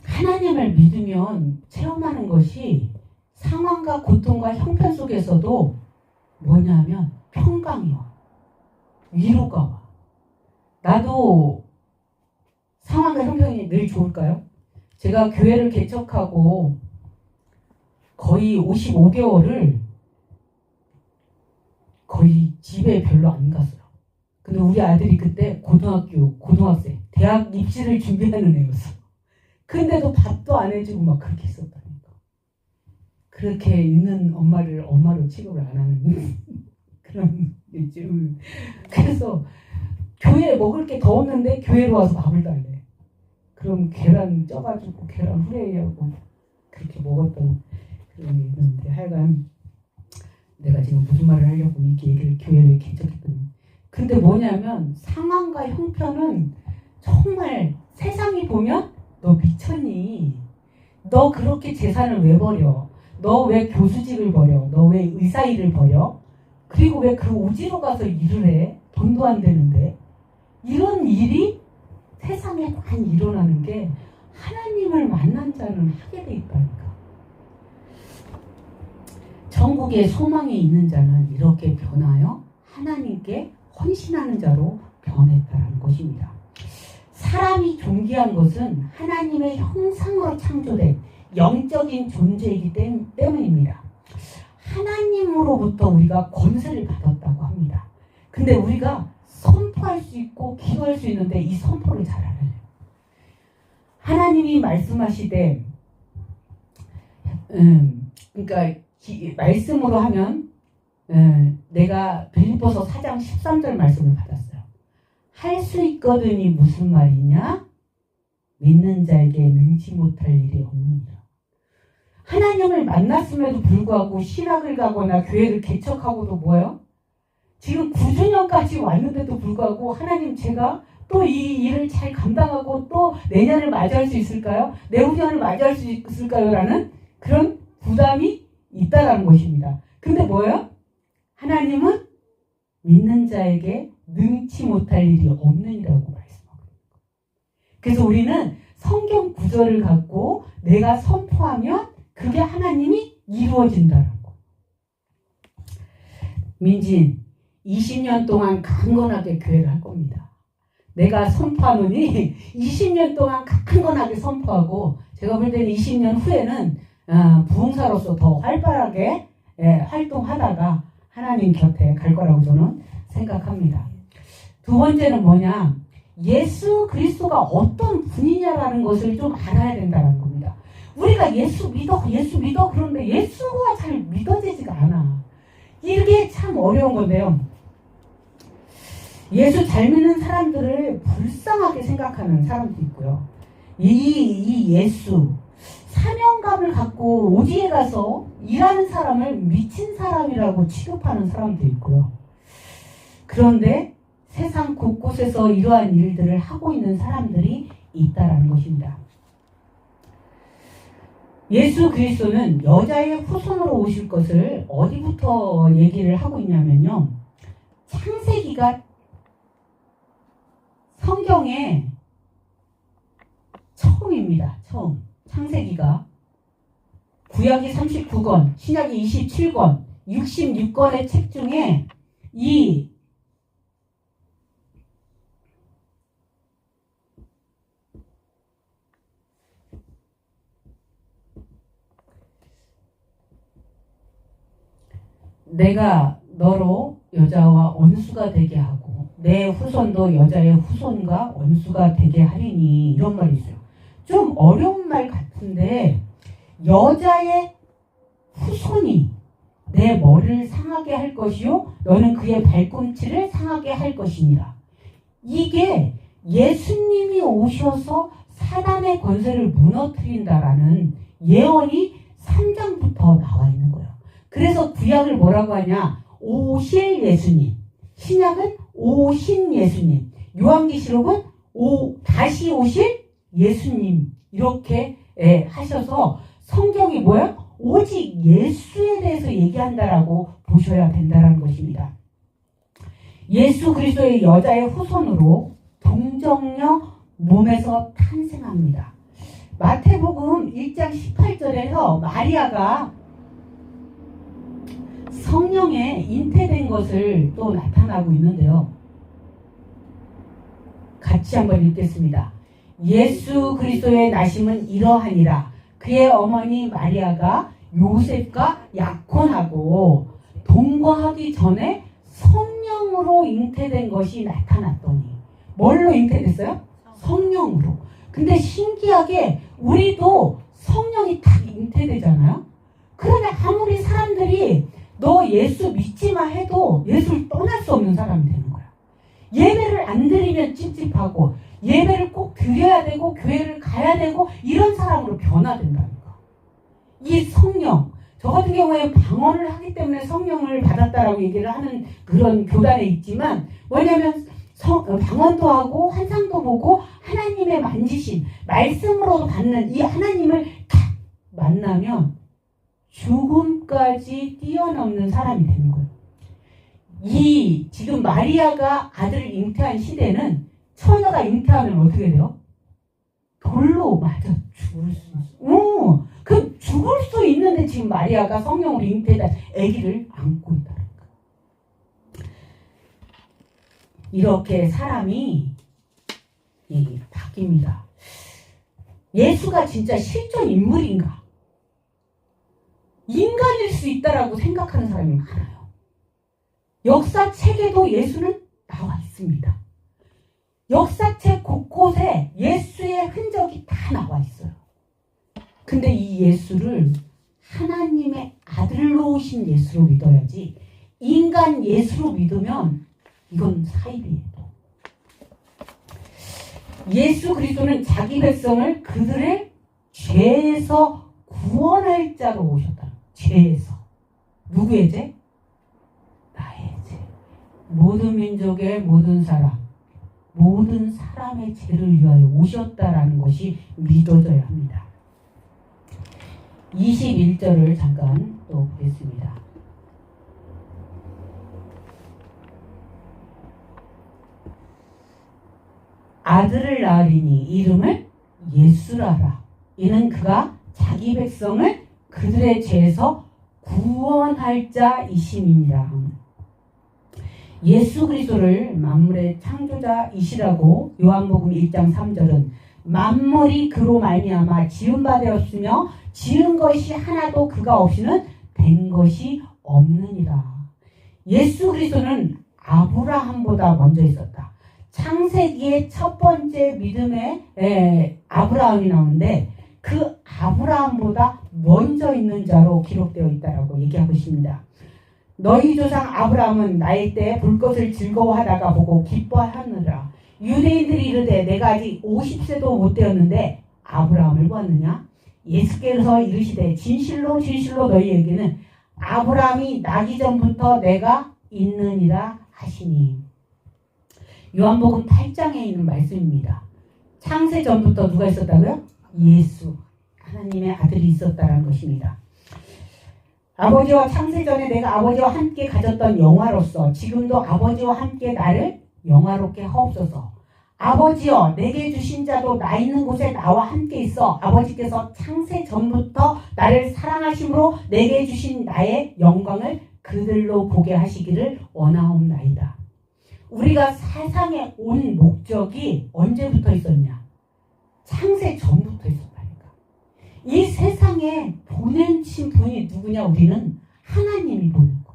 [SPEAKER 1] 하나님을 믿으면 체험하는 것이 상황과 고통과 형편 속에서도 뭐냐면 평강이 와. 위로가 와. 나도 상황과 형편이 늘 좋을까요? 제가 교회를 개척하고 거의 55개월을 거의 집에 별로 안 갔어요. 근데 우리 아들이 그때 고등학생, 대학 입시를 준비하는 애였어. 근데도 밥도 안 해주고 막 그렇게 했었다니까. 그렇게 있는 엄마를 엄마로 취급을 안 하는 그런 좀. 그래서 교회에 먹을 게 더 없는데 교회로 와서 밥을 달래. 그럼 계란 쪄가지고 계란 후레이하고 그렇게 먹었던 그런 게 있는데 하여간 내가 지금 무슨 말을 하려고 이렇게 교회를 개척했더니 근데 뭐냐면 상황과 형편은 정말 세상이 보면 너 미쳤니? 너 그렇게 재산을 왜 버려? 너 왜 교수직을 버려? 너 왜 의사 일을 버려? 그리고 왜 그 오지로 가서 일을 해? 돈도 안 되는데. 이런 일이 세상에 많이 일어나는 게 하나님을 만난 자는 하게 돼 있다니까. 천국에 소망이 있는 자는 이렇게 변하여 하나님께 헌신하는 자로 변했다는 것입니다. 사람이 존귀한 것은 하나님의 형상으로 창조된 영적인 존재이기 때문입니다. 하나님으로부터 우리가 권세를 받았다고 합니다. 근데 우리가 선포할 수 있고 기도할 수 있는데 이 선포를 잘 안 해요. 하나님이 말씀하시되 그러니까 말씀으로 하면 내가 빌립보서 4장 13절 말씀을 받았어요. 할 수 있거든이 무슨 말이냐? 믿는 자에게 능치 못할 일이 없느니라. 하나님을 만났음에도 불구하고 신학을 가거나 교회를 개척하고도 뭐예요? 지금 9주년까지 왔는데도 불구하고 하나님 제가 또 이 일을 잘 감당하고 또 내년을 맞이할 수 있을까요? 내후년을 맞이할 수 있을까요? 라는 그런 부담이 있다라는 것입니다. 근데 뭐예요? 하나님은 믿는 자에게 능치 못할 일이 없느니라고 말씀하고 있는 거예요. 그래서 우리는 성경 구절을 갖고 내가 선포하면 그게 하나님이 이루어진다는 거. 민진 20년 동안 강건하게 교회를 할 겁니다. 내가 선포하노니 20년 동안 강건하게 선포하고 제가 볼 때는 20년 후에는 부흥사로서 더 활발하게 활동하다가 하나님 곁에 갈 거라고 저는 생각합니다. 두 번째는 뭐냐? 예수 그리스도가 어떤 분이냐라는 것을 좀 알아야 된다는 겁니다. 우리가 예수 믿어 그러는데 예수가 잘 믿어지지가 않아. 이게 참 어려운 건데요. 예수 잘 믿는 사람들을 불쌍하게 생각하는 사람도 있고요. 이 예수 사명감을 갖고 어디에 가서 일하는 사람을 미친 사람이라고 취급하는 사람도 있고요. 그런데 세상 곳곳에서 이러한 일들을 하고 있는 사람들이 있다라는 것입니다. 예수 그리스도는 여자의 후손으로 오실 것을 어디부터 얘기를 하고 있냐면요. 창세기가 성경의 처음입니다. 처음. 창세기가 구약이 39권, 신약이 27권, 66권의 책 중에 이 내가 너로 여자와 원수가 되게 하고 내 후손도 여자의 후손과 원수가 되게 하리니 이런 말이 있어요. 좀 어려운 말 같은데 여자의 후손이 내 머리를 상하게 할 것이요 너는 그의 발꿈치를 상하게 할 것이니라. 이게 예수님이 오셔서 사단의 권세를 무너뜨린다라는 예언이 3장부터 나와 있는 거예요. 그래서 구약을 뭐라고 하냐? 오실 예수님. 신약은 오신 예수님. 요한계시록은 다시 오실 예수님. 이렇게 하셔서 성경이 뭐예요? 오직 예수에 대해서 얘기한다라고 보셔야 된다는 것입니다. 예수 그리스도의 여자의 후손으로 동정녀 몸에서 탄생합니다. 마태복음 1장 18절에서 마리아가 성령에 잉태된 것을 또 나타나고 있는데요. 같이 한번 읽겠습니다. 예수 그리스도의 나심은 이러하니라. 그의 어머니 마리아가 요셉과 약혼하고 동거하기 전에 성령으로 잉태된 것이 나타났더니 뭘로 잉태됐어요? 성령으로. 근데 신기하게 우리도 성령이 딱 잉태되잖아요. 그러면 아무리 사람들이 너 예수 믿지 마 해도 예수를 떠날 수 없는 사람이 되는 거야. 예배를 안 드리면 찝찝하고 예배를 꼭 드려야 되고 교회를 가야 되고 이런 사람으로 변화된다는 거. 이 성령, 저 같은 경우에 방언을 하기 때문에 성령을 받았다라고 얘기를 하는 그런 교단에 있지만 뭐냐면 방언도 하고 환상도 보고 하나님의 만지심, 말씀으로 받는 이 하나님을 딱 만나면 죽음까지 뛰어넘는 사람이 되는 거예요. 이 지금 마리아가 아들을 잉태한 시대는 처녀가 잉태하면 어떻게 돼요? 돌로 맞아 죽을 수 있어. 그 죽을 수 있는데 지금 마리아가 성령으로 잉태된 아기를 안고 있다는 거예요. 이렇게 사람이 바뀝니다. 예수가 진짜 실존 인물인가? 인간일 수 있다라고 생각하는 사람이 많아요. 역사책에도 예수는 나와 있습니다. 역사책 곳곳에 예수의 흔적이 다 나와 있어요. 근데 이 예수를 하나님의 아들로 오신 예수로 믿어야지 인간 예수로 믿으면 이건 사입이에요. 예수 그리스도는 자기 백성을 그들의 죄에서 구원할 자로 오셨다. 죄에서. 누구의 죄? 나의 죄. 모든 민족의 모든 사람, 모든 사람의 죄를 위하여 오셨다라는 것이 믿어져야 합니다. 21절을 잠깐 또 보겠습니다. 아들을 낳으리니 이름을 예수라라. 이는 그가 자기 백성을 그들의 죄에서 구원할 자이심이니라. 예수 그리스도를 만물의 창조자이시라고 요한복음 1장 3절은 만물이 그로 말미암아 지은 바 되었으며 지은 것이 하나도 그가 없이는 된 것이 없느니라. 예수 그리스도는 아브라함보다 먼저 있었다. 창세기의 첫 번째 믿음의 아브라함이 나오는데 그 아브라함보다 먼저 있는 자로 기록되어 있다라고 얘기하고 있습니다. 너희 조상 아브라함은 나이 때 볼 것을 즐거워하다가 보고 기뻐하느라. 유대인들이 이르되 내가 아직 50세도 못 되었는데 아브라함을 보았느냐? 예수께서 이르시되 진실로 진실로 너희에게는 아브라함이 나기 전부터 내가 있느니라 하시니. 요한복음 8장에 있는 말씀입니다. 창세 전부터 누가 있었다고요? 예수. 하나님의 아들이 있었다는 것입니다. 아버지와 창세전에 내가 아버지와 함께 가졌던 영화로서 지금도 아버지와 함께 나를 영화롭게 하옵소서. 아버지여 내게 주신 자도 나 있는 곳에 나와 함께 있어 아버지께서 창세 전부터 나를 사랑하심으로 내게 주신 나의 영광을 그들로 보게 하시기를 원하옵나이다. 우리가 세상에 온 목적이 언제부터 있었냐? 창세 전부터 있었다니까. 이 세상에 보내신 분이 누구냐? 우리는 하나님이 보낸 거.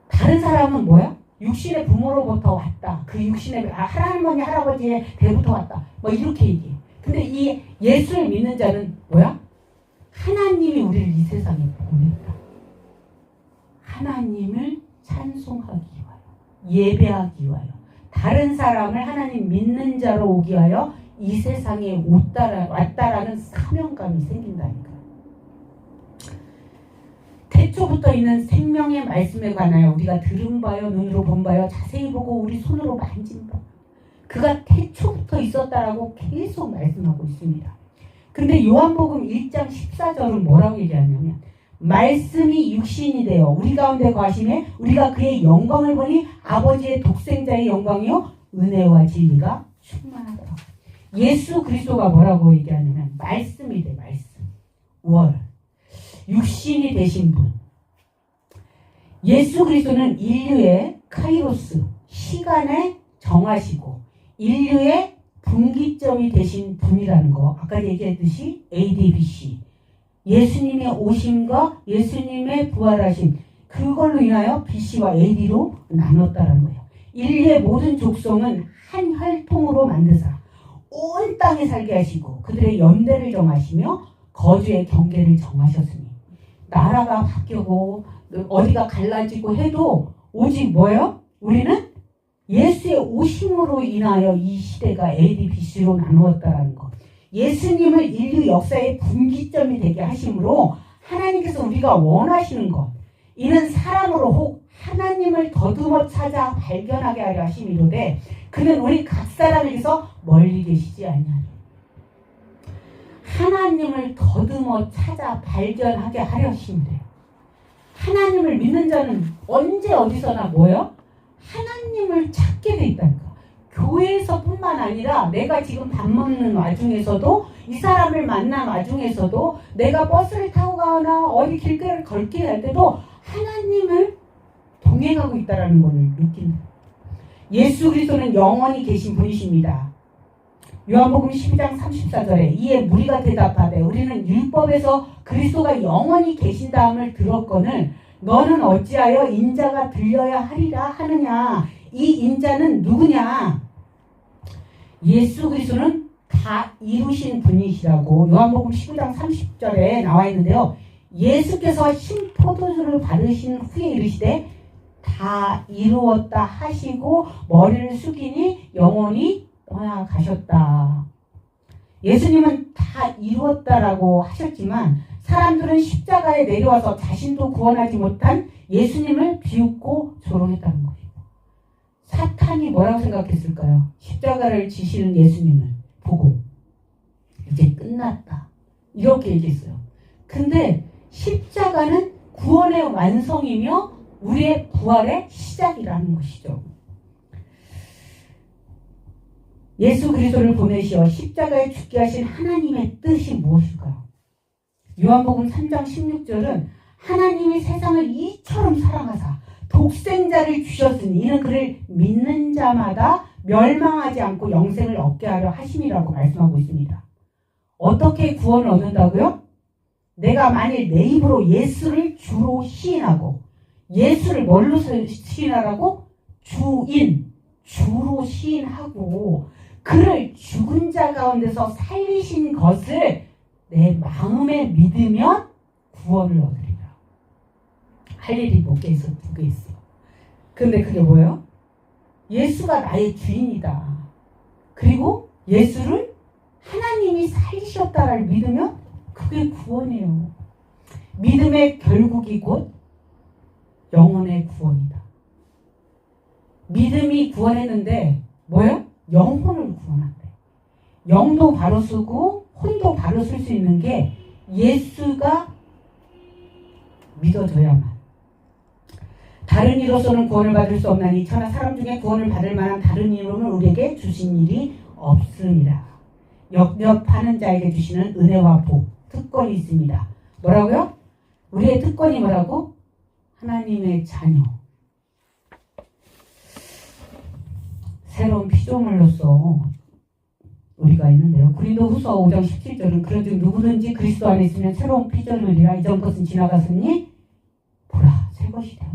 [SPEAKER 1] 다른 사람은 뭐야? 육신의 부모로부터 왔다. 그 육신의 할아버지 할아버지의 대부터 왔다. 뭐 이렇게 얘기해. 근데 이 예수를 믿는 자는 뭐야? 하나님이 우리를 이 세상에 보냈다. 하나님을 찬송하기 위하여, 예배하기 위하여, 다른 사람을 하나님 믿는 자로 오기 위하여 이 세상에 왔다라는 사명감이 생긴다니까. 태초부터 있는 생명의 말씀에 관하여 우리가 들은 바요, 눈으로 본 바요, 자세히 보고 우리 손으로 만진 바, 그가 태초부터 있었다라고 계속 말씀하고 있습니다. 근데 요한복음 1장 14절은 뭐라고 얘기하냐면 말씀이 육신이 되어 우리 가운데 거하심에 우리가 그의 영광을 보니 아버지의 독생자의 영광이요 은혜와 진리가 충만하다. 예수 그리스도가 뭐라고 얘기하냐면 말씀이 돼. 말씀. 월. 육신이 되신 분. 예수 그리스도는 인류의 카이로스, 시간을 정하시고 인류의 분기점이 되신 분이라는 거. 아까 얘기했듯이 AD, BC. 예수님의 오심과 예수님의 부활하심, 그걸로 인하여 BC와 AD로 나눴다는 거예요. 인류의 모든 족속은 한 혈통으로 만드사 온 땅에 살게 하시고 그들의 연대를 정하시며 거주의 경계를 정하셨으니 나라가 바뀌고 어디가 갈라지고 해도 오직 뭐예요? 우리는 예수의 오심으로 인하여 이 시대가 AD, BC로 나누었다는 것. 예수님을 인류 역사의 분기점이 되게 하심으로 하나님께서 우리가 원하시는 것, 이는 사람으로 혹 하나님을 더듬어 찾아 발견하게 하려 하심이로되 그는 우리 각 사람에게서 멀리 계시지 아니하니. 하나님을 더듬어 찾아 발견하게 하려 하심이래요. 하나님을 믿는 자는 언제 어디서나 뭐예요? 하나님을 찾게 돼 있다니까. 교회에서뿐만 아니라 내가 지금 밥 먹는 와중에서도, 이 사람을 만난 와중에서도, 내가 버스를 타고 가거나 어디 길거리를 걷게 할 때도 하나님을 동행하고 있다는 것을 느낀다. 예수 그리스도는 영원히 계신 분이십니다. 요한복음 12장 34절에 이에 무리가 대답하되 우리는 율법에서 그리스도가 영원히 계신다함을 들었거늘 너는 어찌하여 인자가 들려야 하리라 하느냐. 이 인자는 누구냐? 예수 그리스도는 다 이루신 분이시라고 요한복음 19장 30절에 나와 있는데요. 예수께서 신포도주를 받으신 후에 이르시되 다 이루었다 하시고 머리를 숙이니 영원히 떠나가셨다. 예수님은 다 이루었다라고 하셨지만 사람들은 십자가에 내려와서 자신도 구원하지 못한 예수님을 비웃고 조롱했다는 거예요. 사탄이 뭐라고 생각했을까요? 십자가를 지시는 예수님을 보고 이제 끝났다 이렇게 얘기했어요. 근데 십자가는 구원의 완성이며 우리의 부활의 시작이라는 것이죠. 예수 그리스도를 보내시어 십자가에 죽게 하신 하나님의 뜻이 무엇일까요? 요한복음 3장 16절은 하나님이 세상을 이처럼 사랑하사 독생자를 주셨으니 이는 그를 믿는 자마다 멸망하지 않고 영생을 얻게 하려 하심이라고 말씀하고 있습니다. 어떻게 구원을 얻는다고요? 내가 만일 내 입으로 예수를 주로 시인하고, 예수를 뭘로 시인하라고? 주인, 주로 시인하고 그를 죽은 자 가운데서 살리신 것을 내 마음에 믿으면 구원을 얻으리라. 할 일이 몇 개 있어? 2개 있어. 근데 그게 뭐예요? 예수가 나의 주인이다. 그리고 예수를 하나님이 살리셨다를 믿으면 그게 구원이에요. 믿음의 결국이 곧 영혼의 구원이다. 믿음이 구원했는데 뭐예요? 영혼을 구원한대. 영도 바로 쓰고 혼도 바로 쓸 수 있는 게 예수가 믿어져야만. 다른 이로서는 구원을 받을 수 없나니 천하 사람 중에 구원을 받을 만한 다른 이름을 우리에게 주신 일이 없습니다. 역력하는 자에게 주시는 은혜와 복, 특권이 있습니다. 뭐라고요? 우리의 특권이 뭐라고? 하나님의 자녀. 새로운 피조물로서 우리가 있는데요. 고린도후서 5장 17절은 그런즉 누구든지 그리스도 안에 있으면 새로운 피조물이라 이전 것은 지나갔으니 보라 새 것이 되었다.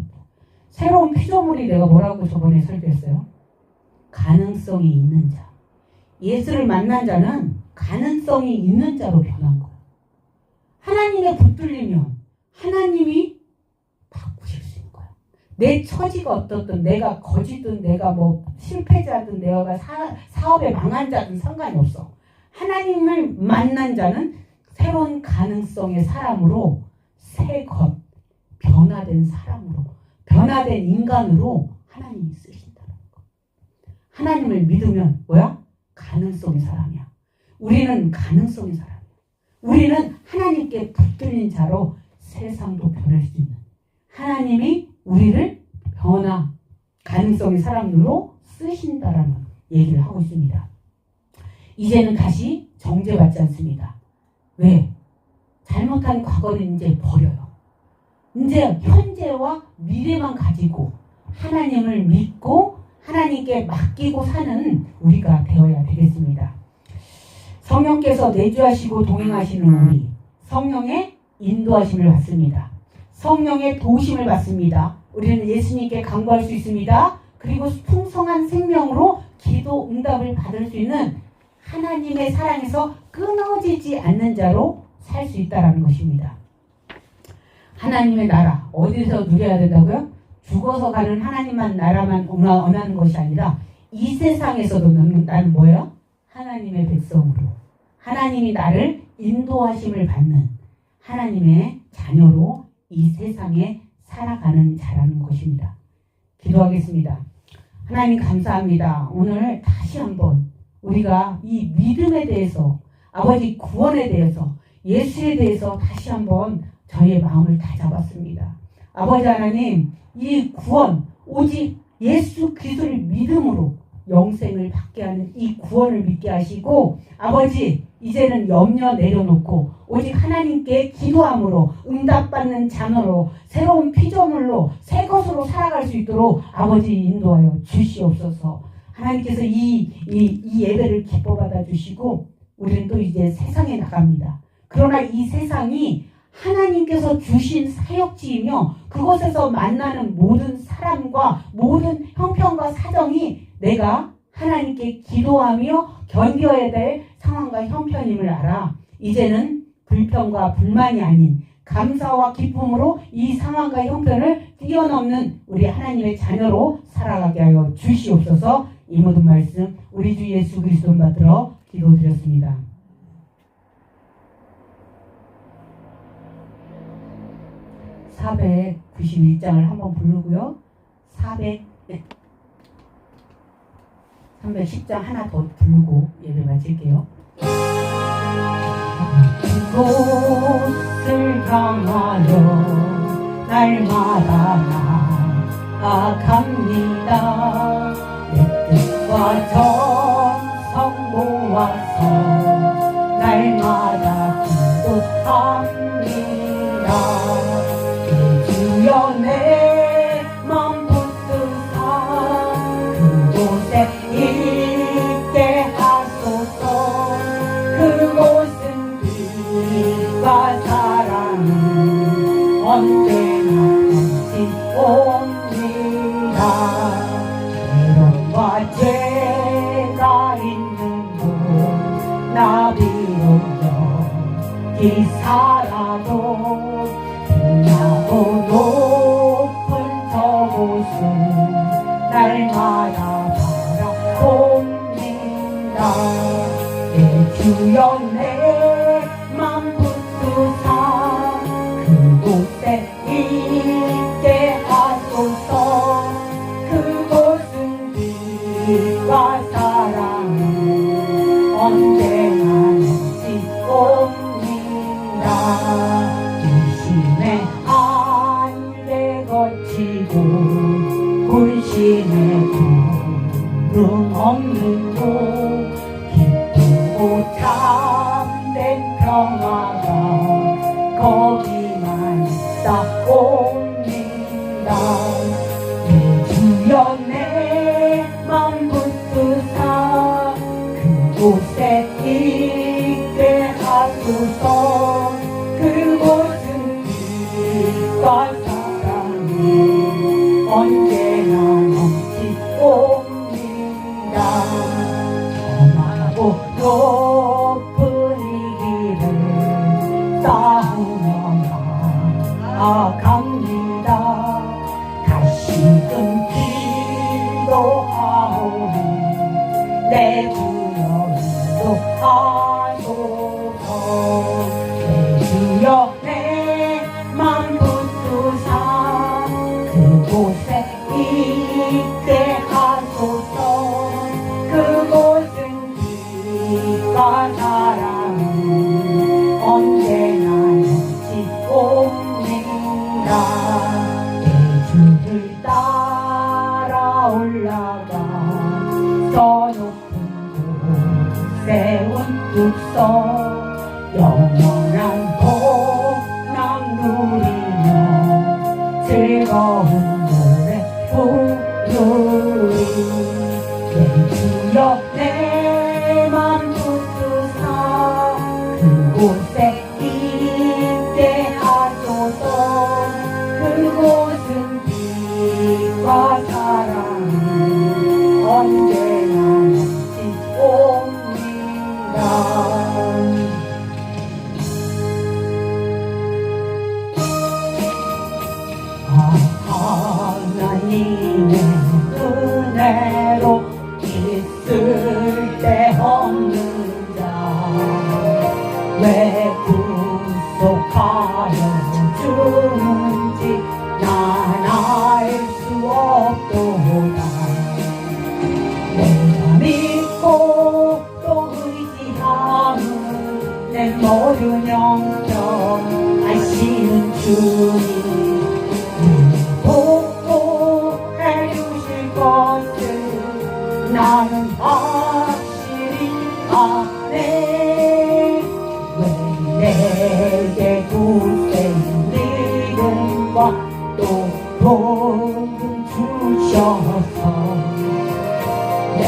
[SPEAKER 1] 새로운 피조물이 내가 뭐라고 저번에 설교했어요? 가능성이 있는 자. 예수를 만난 자는 가능성이 있는 자로 변한 거예요. 하나님의 붙들리면 하나님이 바꾸실 수 있는 거예요. 내 처지가 어떻든 내가 거지든 내가 뭐 실패자든 내가 사업에 망한 자든 상관이 없어. 하나님을 만난 자는 새로운 가능성의 사람으로 새 것, 변화된 사람으로 변화된 인간으로 하나님이 쓰신다는 거. 하나님을 믿으면 뭐야? 가능성의 사람이야. 우리는 가능성의 사람이야. 우리는 하나님께 붙들린 자로 세상도 변할 수 있는 하나님이 우리를 가능성의 사람으로 쓰신다라는 얘기를 하고 있습니다. 이제는 다시 정죄받지 않습니다. 왜? 잘못한 과거는 이제 버려요. 이제 현재와 미래만 가지고 하나님을 믿고 하나님께 맡기고 사는 우리가 되어야 되겠습니다. 성령께서 내주하시고 동행하시는 우리, 성령의 인도하심을 받습니다. 성령의 도우심을 받습니다. 우리는 예수님께 간구할 수 있습니다. 그리고 풍성한 생명으로 기도 응답을 받을 수 있는 하나님의 사랑에서 끊어지지 않는 자로 살 수 있다는 것입니다. 하나님의 나라 어디서 누려야 된다고요? 죽어서 가는 하나님만 나라만 원하는 것이 아니라 이 세상에서도 나는 뭐예요? 하나님의 백성으로 하나님이 나를 인도하심을 받는 하나님의 자녀로 이 세상에 살아가는 자라는 것입니다. 기도하겠습니다. 하나님 감사합니다. 오늘 다시 한번 우리가 이 믿음에 대해서 아버지 구원에 대해서 예수에 대해서 다시 한번 저희의 마음을 다잡았습니다. 아버지 하나님 이 구원 오직 예수 그리스도를 믿음으로 영생을 받게 하는 이 구원을 믿게 하시고 아버지 이제는 염려 내려놓고 오직 하나님께 기도함으로 응답받는 자녀로 새로운 피조물로 새 것으로 살아갈 수 있도록 아버지 인도하여 주시옵소서. 하나님께서 이 예배를 기뻐 받아 주시고 우리는 또 이제 세상에 나갑니다. 그러나 이 세상이 하나님께서 주신 사역지이며 그곳에서 만나는 모든 사람과 모든 형편과 사정이 내가 하나님께 기도하며 견뎌야 될 상황과 형편임을 알아 이제는 불평과 불만이 아닌 감사와 기쁨으로 이 상황과 형편을 뛰어넘는 우리 하나님의 자녀로 살아가게 하여 주시옵소서. 이 모든 말씀 우리 주 예수 그리스도 받들어 기도드렸습니다. (491장을) 한번 부르고요. 310장 하나 더 부르고 예배 마칠게요. 이곳을 향하여 날마다 나아갑니다. 내 뜻과 정성 모아서 날마다 기도합니다. 주여 내 맘 붙드사 그곳에 있게 하소서. 그곳은 빛과 사랑이 언제나 넘치옵니다. 괴로움과 죄가 있는 곳 나비로 여기 살아도 빛나고 높은 저곳은 날마다 바라봅니다. 내 주여 내 맘 붙드사 그곳에 있게 하소서. 그곳은 빛과 사랑이 언제나 지고 군신의 구름 없는 곳 기쁘고 참된 평화가 거기만 있사옵니다. 내 주여 내 맘 붙드사 그곳에 있게 하소서. 그곳은 빛과 사랑이 언제나 넘치옵니다. 험하고 높은 이 길을 싸우며 나아갑니다. 다시금 기도하오니 내 주여 인도하소서. 내 주여 내 맘 붙드사 그곳에 있게 하소서. 그곳은 빛과 사랑이 언제나 넘치옵니다. 내 주를 따라 올라가 저 높은 곳에 운뚝서 영원한 복락 누리며 즐거운 노래 부르리. 내 주여 내 맘 붙드사 그곳에 있게 하소서. 그곳은 빛과 사랑이 언제나 넘치옵니다. 하나님의 은혜로 있을 데 없는 자 왜 구속하여 주는지 난 알 수 없도다. 내가 믿고 또 의지함은 내 모든 영적 아시는 주님 보호해 주실 것을 나는 확실히 아네. 왜 내게 굳센 믿음과 또 복음 주셔서 내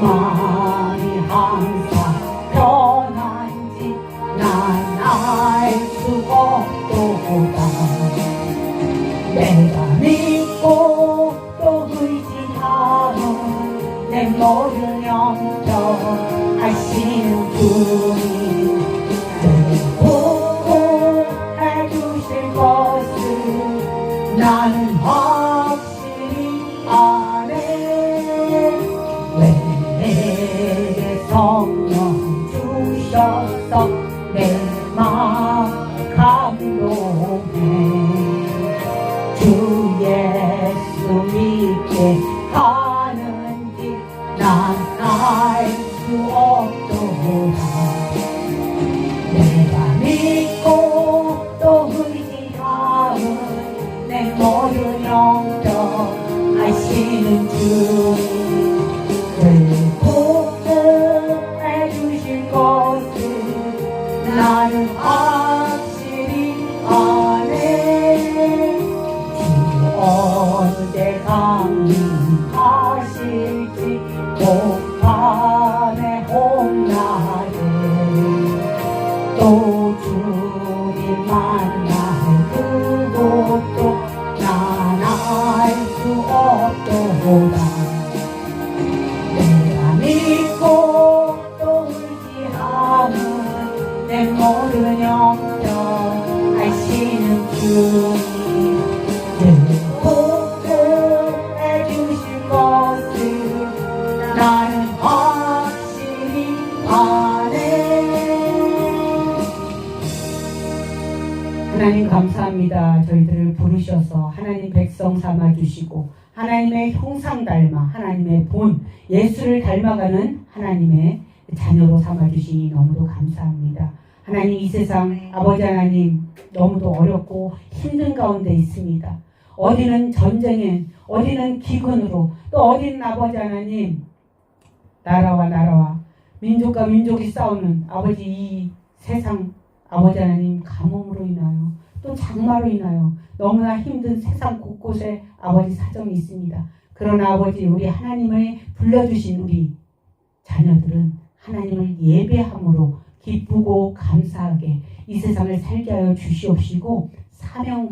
[SPEAKER 1] 마음이 항상 편한지 난 알 수 없도다. 내가 믿고 또 의지하는 내 모든 영적 아시는 주님 보호해 주실 것을 나는 확실히 아네. 왜 내게 성령 주셔서 내 마음 감동해. 주 예수 믿게 하는지 난 알 수 없도다. 내가 믿고 또 의지하는 내 모든 영적 아시는 주님을 보호해 주실 것을 나는 확실히 아네. 주 언제 강림하실지 복판의 홍날에 또 주님 만날 그곳도 난 알 수 없도다. 내가 믿고 또 의지하는 내 모든 영적 아시는 주님을 보호해 주실 것을 나는 확실히 아네. 하나님 감사합니다. 저희들을 부르셔서 하나님 백성 삼아주시고 하나님의 형상 닮아 하나님의 본 예수를 닮아가는 하나님의 자녀로 삼아주시니 너무도 감사합니다. 하나님 이 세상 아버지 하나님 너무도 어렵고 힘든 가운데 있습니다. 어디는 전쟁에, 어디는 기근으로, 또 어디는 아버지 하나님 나라와 민족과 민족이 싸우는 아버지 이 세상 아버지 하나님 가뭄으로 인하여 또 장마로 인하여 너무나 힘든 세상 곳곳에 아버지 사정이 있습니다. 그러나 아버지 우리 하나님을 불러주신 우리 자녀들은 하나님을 예배함으로 기쁘고 감사하게 이 세상을 살게 하여 주시옵시고 사명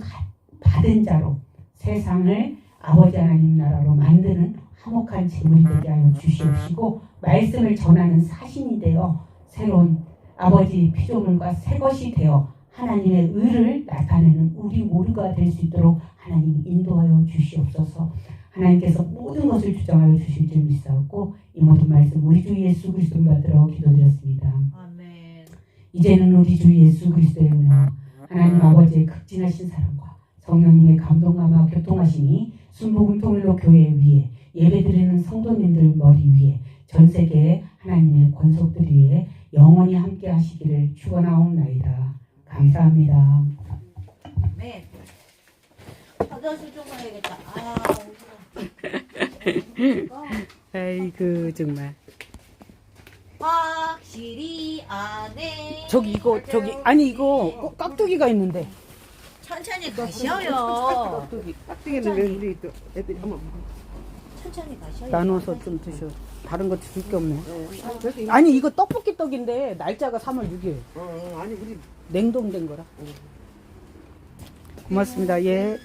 [SPEAKER 1] 받은 자로 세상을 아버지 하나님 나라로 만드는 화목한 재물이 되게 하여 주시옵시고 말씀을 전하는 사신이 되어 새로운 아버지 피조물과 새 것이 되어 하나님의 의를 나타내는 우리 모두가 될 수 있도록 하나님 인도하여 주시옵소서. 하나님께서 모든 것을 주장하여 주실 줄 믿사옵고 이 모든 말씀 우리 주 예수 그리스도 받들어 기도드렸습니다.
[SPEAKER 3] 아멘.
[SPEAKER 1] 이제는 우리 주 예수 그리스도의 은혜와 하나님 아버지의 극진하신 사랑과 성령님의 감동감화 교통하심이 순복음 통일로 교회 위에 예배드리는 성도님들 머리 위에 전 세계의 하나님의 권속들 위에 영원히 함께 하시기를 축원하옵나이다. 감사합니다.
[SPEAKER 3] 아멘. 화장실 좀 가야겠다.
[SPEAKER 1] 아이고 정말.
[SPEAKER 3] 확실히 안해.
[SPEAKER 1] 저기 아니 이거 깍두기가 있는데.
[SPEAKER 3] 천천히 가셔요.
[SPEAKER 2] 깍두기는 왜 우리 또 애들이 한번
[SPEAKER 3] 천천히 가셔요.
[SPEAKER 1] 나눠서 좀 드셔. 다른 거 줄 게 없네.
[SPEAKER 2] 저기
[SPEAKER 1] 아니 이거 떡볶이 떡인데 날짜가 3월 6일.
[SPEAKER 2] 아니 우리
[SPEAKER 1] 냉동된 거라. 고맙습니다. 예.